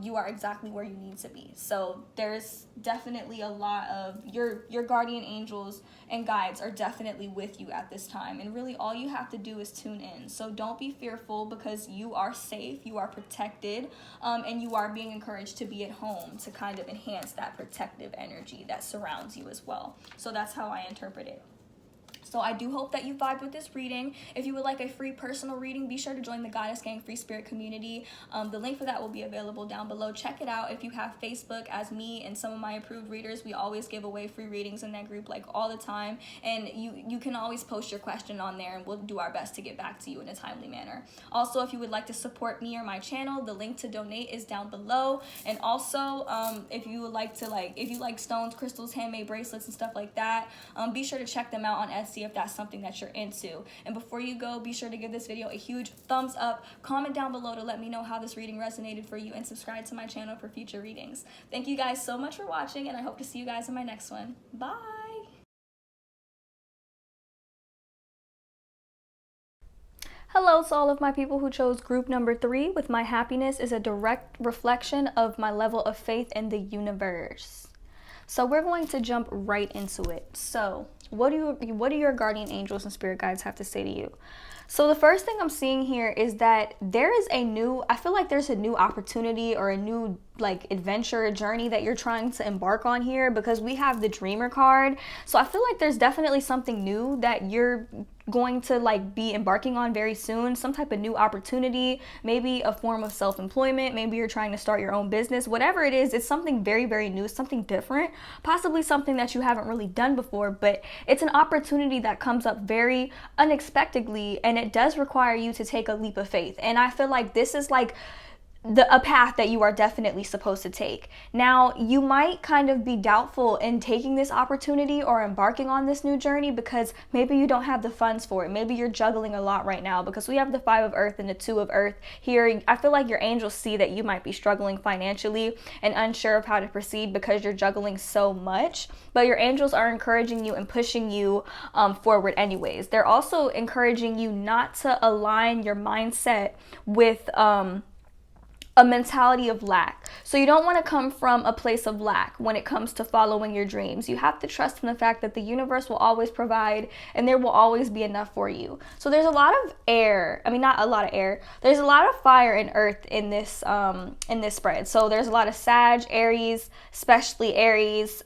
You are exactly where you need to be. So there's definitely a lot of your guardian angels and guides are definitely with you at this time. And really all you have to do is tune in. So don't be fearful, because you are safe, you are protected, and you are being encouraged to be at home to kind of enhance that protective energy that surrounds you as well. So that's how I interpret it. So I do hope that you vibed with this reading. If you would like a free personal reading, be sure to join the Goddess Gang Free Spirit community. The link for that will be available down below. Check it out. If you have Facebook, as me and some of my approved readers, we always give away free readings in that group, like, all the time. And you can always post your question on there, and we'll do our best to get back to you in a timely manner. Also, if you would like to support me or my channel, the link to donate is down below. And also, if you would like to, if you like stones, crystals, handmade bracelets, and stuff like that, be sure to check them out on Etsy if that's something that you're into. And before you go, be sure to give this video a huge thumbs up, comment down below to let me know how this reading resonated for you, and subscribe to my channel for future readings. Thank you guys so much for watching, and I hope to see you guys in my next one. Bye! Hello to all of my people who chose group number 3, with my happiness is a direct reflection of my level of faith in the universe. So we're going to jump right into it. So what do your guardian angels and spirit guides have to say to you? So the first thing I'm seeing here is that I feel like there's a new opportunity or a new adventure, journey that you're trying to embark on here, because we have the Dreamer card. So I feel like there's definitely something new that you're going to be embarking on very soon, some type of new opportunity, maybe a form of self-employment, maybe you're trying to start your own business. Whatever it is, it's something very, very new, something different, possibly something that you haven't really done before, but it's an opportunity that comes up very unexpectedly, and it does require you to take a leap of faith. And I feel like this is a path that you are definitely supposed to take. Now, you might kind of be doubtful in taking this opportunity or embarking on this new journey, because maybe you don't have the funds for it. Maybe you're juggling a lot right now, because we have the 5 of Earth and the 2 of Earth here. I feel like your angels see that you might be struggling financially and unsure of how to proceed because you're juggling so much, but your angels are encouraging you and pushing you forward anyways. They're also encouraging you not to align your mindset with a mentality of lack. So you don't want to come from a place of lack when it comes to following your dreams. You have to trust in the fact that the universe will always provide, and there will always be enough for you. So there's a lot of air. I mean, not a lot of air. There's a lot of fire and earth in this spread. So there's a lot of Sag, Aries, especially Aries,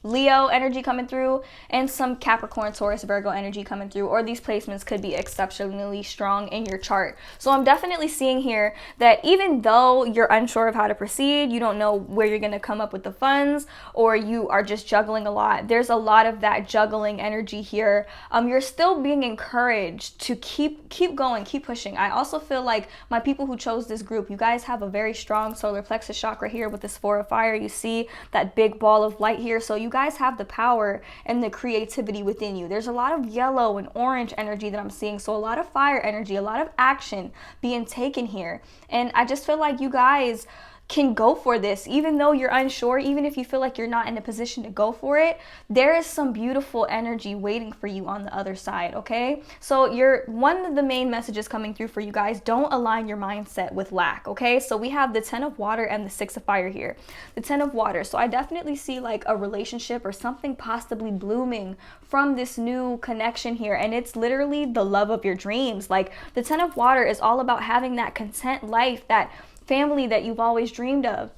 Leo energy coming through, and some Capricorn, Taurus, Virgo energy coming through, or these placements could be exceptionally strong in your chart. So I'm definitely seeing here that even though you're unsure of how to proceed, you don't know where you're going to come up with the funds, or you are just juggling a lot, there's a lot of that juggling energy here. You're still being encouraged to keep going, keep pushing. I also feel like my people who chose this group, you guys have a very strong solar plexus chakra here with this 4 of fire. You see that big ball of light here. So you guys have the power and the creativity within you. There's a lot of yellow and orange energy that I'm seeing. So a lot of fire energy, a lot of action being taken here. And I just feel like you guys can go for this, even though you're unsure, even if you feel like you're not in a position to go for it, there is some beautiful energy waiting for you on the other side, okay? So one of the main messages coming through for you guys, don't align your mindset with lack, okay? So we have the 10 of water and the 6 of fire here. The 10 of water, so I definitely see like a relationship or something possibly blooming from this new connection here, and it's literally the love of your dreams. Like the 10 of water is all about having that content life, that family that you've always dreamed of.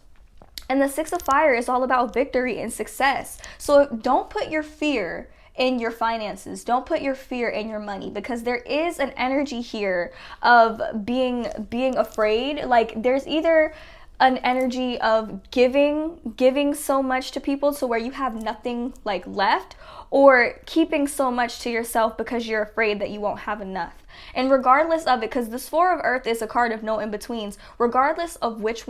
And the 6 of fire is all about victory and success. So don't put your fear in your finances. Don't put your fear in your money, because there is an energy here of being afraid. Like there's either an energy of giving so much to people to where you have nothing like left, or keeping so much to yourself because you're afraid that you won't have enough. And regardless of it, because this 4 of earth is a card of no in-betweens, regardless of which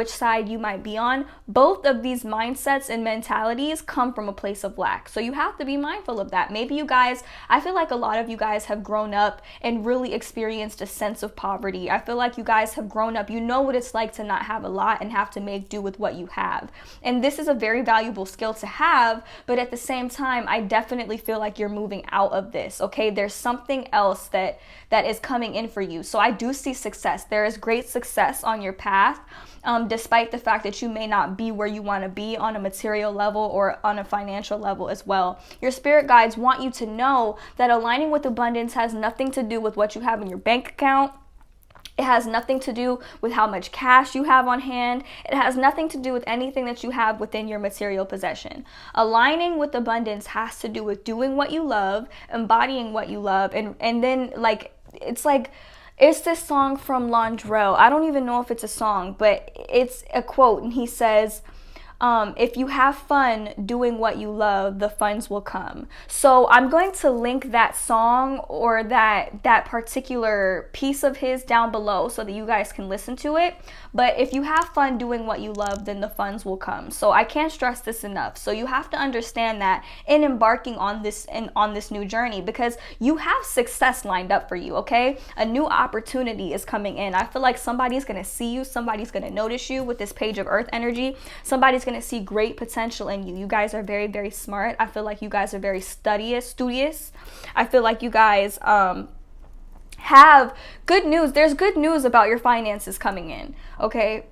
side you might be on, both of these mindsets and mentalities come from a place of lack. So you have to be mindful of that. Maybe you guys, I feel like a lot of you guys have grown up and really experienced a sense of poverty. I feel like you guys have grown up, you know what it's like to not have a lot and have to make do with what you have. And this is a very valuable skill to have, but at the same time, I definitely feel like you're moving out of this, okay? There's something else that is coming in for you. So I do see success. There is great success on your path, despite the fact that you may not be where you want to be on a material level or on a financial level as well. Your spirit guides want you to know that aligning with abundance has nothing to do with what you have in your bank account. It has nothing to do with how much cash you have on hand. It has nothing to do with anything that you have within your material possession. Aligning with abundance has to do with doing what you love, embodying what you love, and then it's this song from Londrell. I don't even know if it's a song, but it's a quote, and he says, if you have fun doing what you love, the funds will come. So I'm going to link that song or that particular piece of his down below so that you guys can listen to it. But if you have fun doing what you love, then the funds will come. So I can't stress this enough. So you have to understand that in embarking on this new journey, because you have success lined up for you, okay? A new opportunity is coming in. I feel like somebody's going to see you. Somebody's going to notice you with this page of earth energy. Somebody's going to see great potential in you. You guys are very, very smart. I feel like you guys are very studious. I feel like you guys have good news. There's good news about your finances coming in, okay?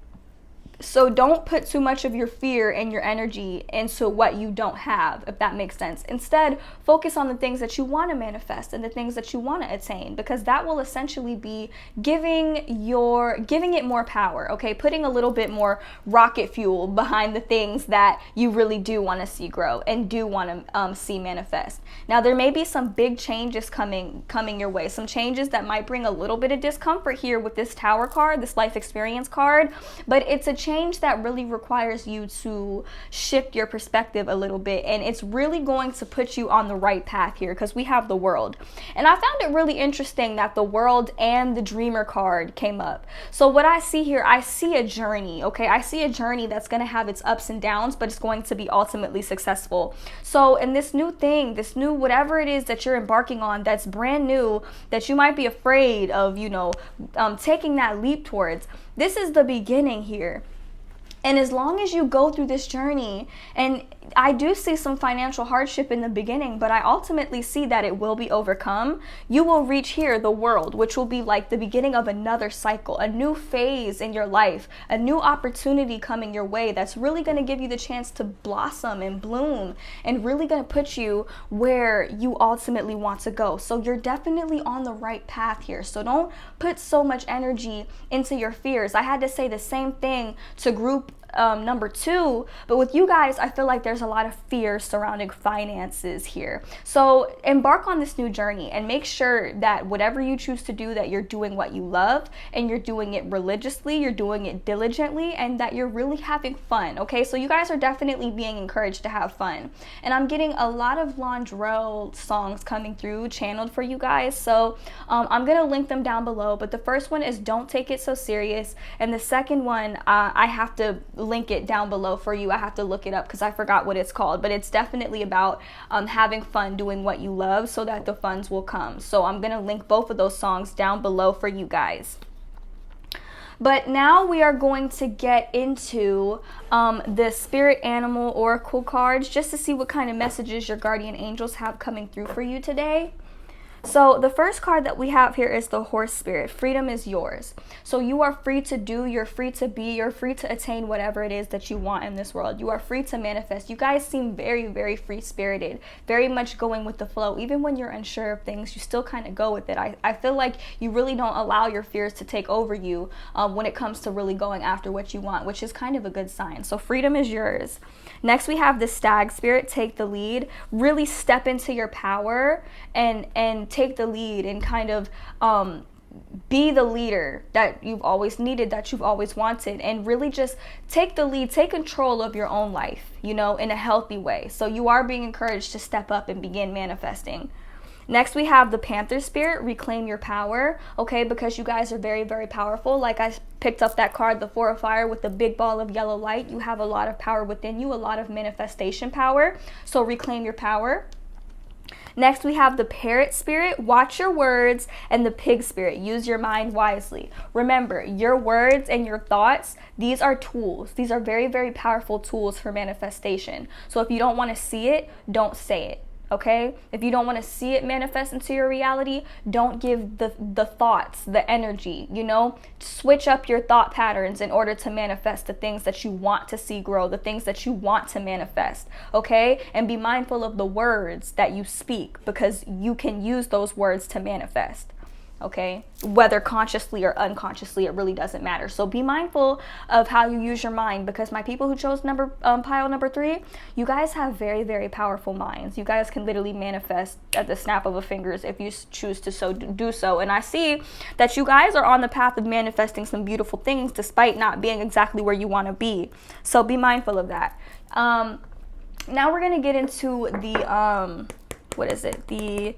So don't put too much of your fear and your energy into what you don't have, if that makes sense. Instead, focus on the things that you want to manifest and the things that you want to attain, because that will essentially be giving it more power, okay? Putting a little bit more rocket fuel behind the things that you really do want to see grow and do want to see manifest. Now, there may be some big changes coming your way, some changes that might bring a little bit of discomfort here with this Tower card, this life experience card, but it's a change that really requires you to shift your perspective a little bit, and it's really going to put you on the right path here, because we have the World. And I found it really interesting that the World and the Dreamer card came up. So what I see here, I see a journey, okay? I see a journey that's going to have its ups and downs, but it's going to be ultimately successful. So in this new thing, this new whatever it is that you're embarking on that's brand new, that you might be afraid of, taking that leap towards, this is the beginning here. And as long as you go through this journey, and I do see some financial hardship in the beginning, but I ultimately see that it will be overcome. You will reach here, the World, which will be like the beginning of another cycle, a new phase in your life, a new opportunity coming your way that's really going to give you the chance to blossom and bloom and really going to put you where you ultimately want to go. So you're definitely on the right path here. So don't put so much energy into your fears. I had to say the same thing to group number 2, but with you guys, I feel like there's a lot of fear surrounding finances here. So embark on this new journey and make sure that whatever you choose to do, that you're doing what you love and you're doing it religiously, you're doing it diligently, and that you're really having fun. Okay, so you guys are definitely being encouraged to have fun, and I'm getting a lot of Londrell songs coming through channeled for you guys, so I'm gonna link them down below. But the first one is Don't Take It So Serious, and the second one, I have to link it down below for you. I have to look it up because I forgot what it's called, but it's definitely about having fun doing what you love so that the funds will come. So I'm gonna link both of those songs down below for you guys. But now we are going to get into the spirit animal oracle cards, just to see what kind of messages your guardian angels have coming through for you today. So the first card that we have here is the horse spirit. Freedom is yours. So you are free to do, you're free to be, you're free to attain whatever it is that you want in this world. You are free to manifest. You guys seem very, very free-spirited, very much going with the flow. Even when you're unsure of things, you still kind of go with it. I feel like you really don't allow your fears to take over you when it comes to really going after what you want, which is kind of a good sign. So freedom is yours. Next, we have the stag spirit. Take the lead. Really step into your power and take the lead and kind of be the leader that you've always needed, that you've always wanted, and really just take the lead, take control of your own life, you know, in a healthy way. So you are being encouraged to step up and begin manifesting. Next, we have the panther spirit. Reclaim your power, okay, because you guys are very, very powerful. Like I picked up that card, the Four of Fire, with the big ball of yellow light. You have a lot of power within you, a lot of manifestation power. So reclaim your power. Next, we have the parrot spirit. Watch your words. And the pig spirit. Use your mind wisely. Remember, your words and your thoughts, these are tools. These are very, very powerful tools for manifestation. So if you don't want to see it, don't say it. Okay? If you don't want to see it manifest into your reality, don't give the thoughts, the energy, you know? Switch up your thought patterns in order to manifest the things that you want to see grow, the things that you want to manifest, okay? And be mindful of the words that you speak, because you can use those words to manifest. Okay, whether consciously or unconsciously, it really doesn't matter. So be mindful of how you use your mind, because my people who chose pile number 3, you guys have very, very powerful minds. You guys can literally manifest at the snap of a fingers if you choose to do so. And I see that you guys are on the path of manifesting some beautiful things despite not being exactly where you want to be. So be mindful of that. Now we're going to get into the, the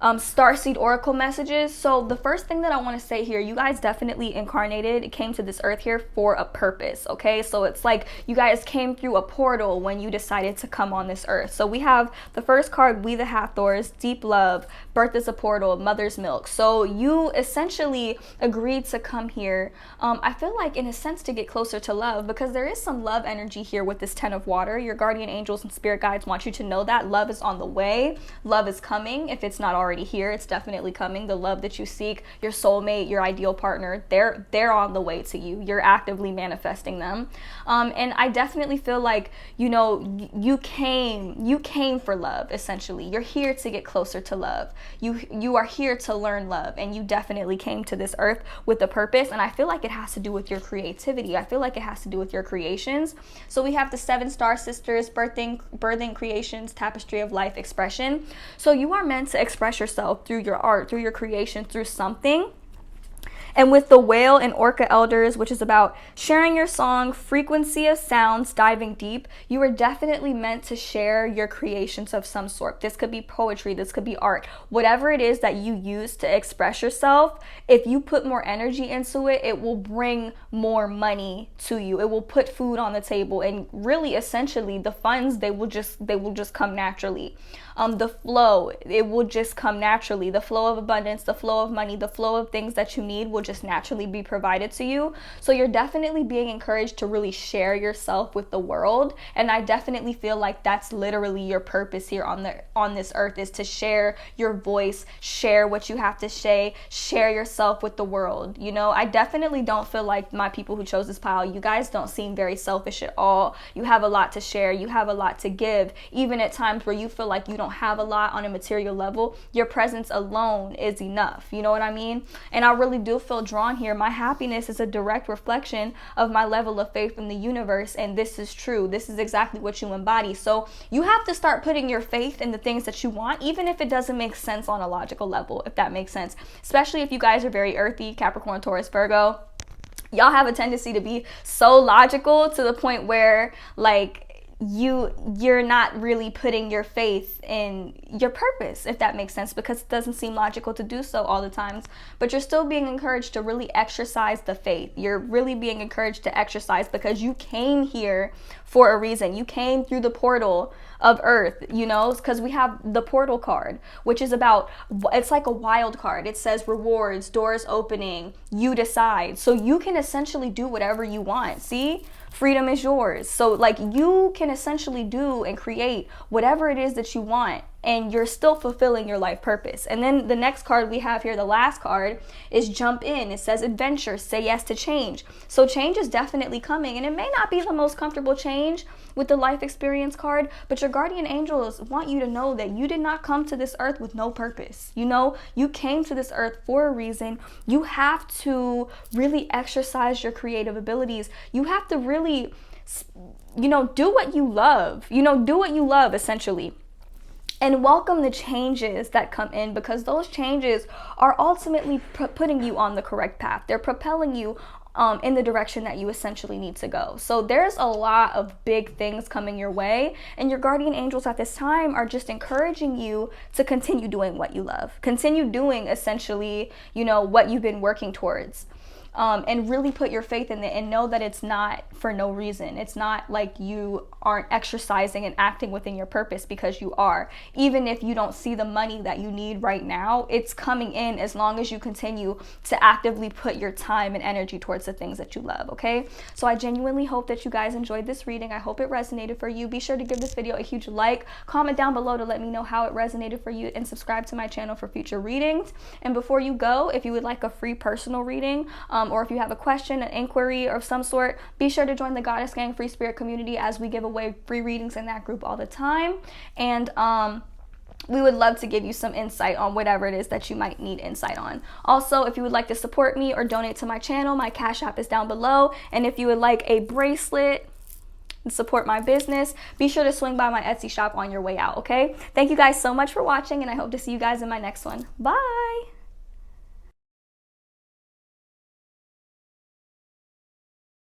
starseed oracle messages. So the first thing that I want to say here, you guys definitely incarnated, came to this earth here for a purpose, okay? So it's like you guys came through a portal when you decided to come on this earth. So we have the first card, We the Hathors, Deep Love, Birth is a Portal, Mother's Milk. So you essentially agreed to come here, I feel like in a sense to get closer to love, because there is some love energy here with this 10 of water. Your guardian angels and spirit guides want you to know that love is on the way. Love is coming. If it's not already here, it's definitely coming. The love that you seek, your soulmate, your ideal partner, they're on the way to you. You're actively manifesting them. And I definitely feel like, you know, you came for love. Essentially, you're here to get closer to love. You are here to learn love, and you definitely came to this earth with a purpose. And I feel like it has to do with your creativity. I feel like it has to do with your creations. So we have the 7 star sisters, birthing creations, tapestry of life, expression. So you are meant to express yourself through your art, through your creation, through something. And with the whale and orca elders, which is about sharing your song, frequency of sounds, diving deep, you are definitely meant to share your creations of some sort. This could be poetry, this could be art, whatever it is that you use to express yourself. If you put more energy into it, it will bring more money to you. It will put food on the table, and really essentially the funds, they will just come naturally. The flow, it will just come naturally. The flow of abundance, the flow of money, the flow of things that you need will just naturally be provided to you. So you're definitely being encouraged to really share yourself with the world. And I definitely feel like that's literally your purpose here on this earth, is to share your voice, share what you have to say, share yourself with the world. You know, I definitely don't feel like my people who chose this pile, you guys don't seem very selfish at all. You have a lot to share. You have a lot to give. Even at times where you feel like you don't have a lot on a material level, your presence alone is enough. You know what I mean? And I really do feel feel drawn here. My happiness is a direct reflection of my level of faith in the universe, and this is true. This is exactly what you embody. So you have to start putting your faith in the things that you want, even if it doesn't make sense on a logical level, if that makes sense. Especially if you guys are very earthy, Capricorn, Taurus, Virgo. Y'all have a tendency to be so logical to the point where like you're not really putting your faith in your purpose, if that makes sense, because it doesn't seem logical to do so all the times. But you're still being encouraged to really exercise the faith. You're really being encouraged to exercise because you came here for a reason. You came through the portal of Earth, you know, because we have the portal card, which is about, it's like a wild card. It says rewards, doors opening, you decide. So you can essentially do whatever you want. See? Freedom is yours. So like you can essentially do and create whatever it is that you want, and you're still fulfilling your life purpose. And then the next card we have here, the last card, is jump in. It says adventure, say yes to change. So change is definitely coming, and it may not be the most comfortable change with the life experience card, but your guardian angels want you to know that you did not come to this earth with no purpose. You know, you came to this earth for a reason. You have to really exercise your creative abilities. You have to really, you know, do what you love. You know, do what you love, essentially. And welcome the changes that come in, because those changes are ultimately putting you on the correct path. They're propelling you in the direction that you essentially need to go. So there's a lot of big things coming your way, and your guardian angels at this time are just encouraging you to continue doing what you love. Continue doing essentially, you know, what you've been working towards. And really put your faith in it, and know that it's not for no reason. It's not like you aren't exercising and acting within your purpose, because you are. Even if you don't see the money that you need right now, it's coming in as long as you continue to actively put your time and energy towards the things that you love, okay? So I genuinely hope that you guys enjoyed this reading. I hope it resonated for you. Be sure to give this video a huge like, comment down below to let me know how it resonated for you, and subscribe to my channel for future readings. And before you go, if you would like a free personal reading, or if you have a question, an inquiry of some sort, be sure to join the Goddess Gang Free Spirit community, as we give away free readings in that group all the time. And we would love to give you some insight on whatever it is that you might need insight on. Also, if you would like to support me or donate to my channel, my Cash App is down below. And if you would like a bracelet and support my business, be sure to swing by my Etsy shop on your way out, okay? Thank you guys so much for watching, and I hope to see you guys in my next one. Bye!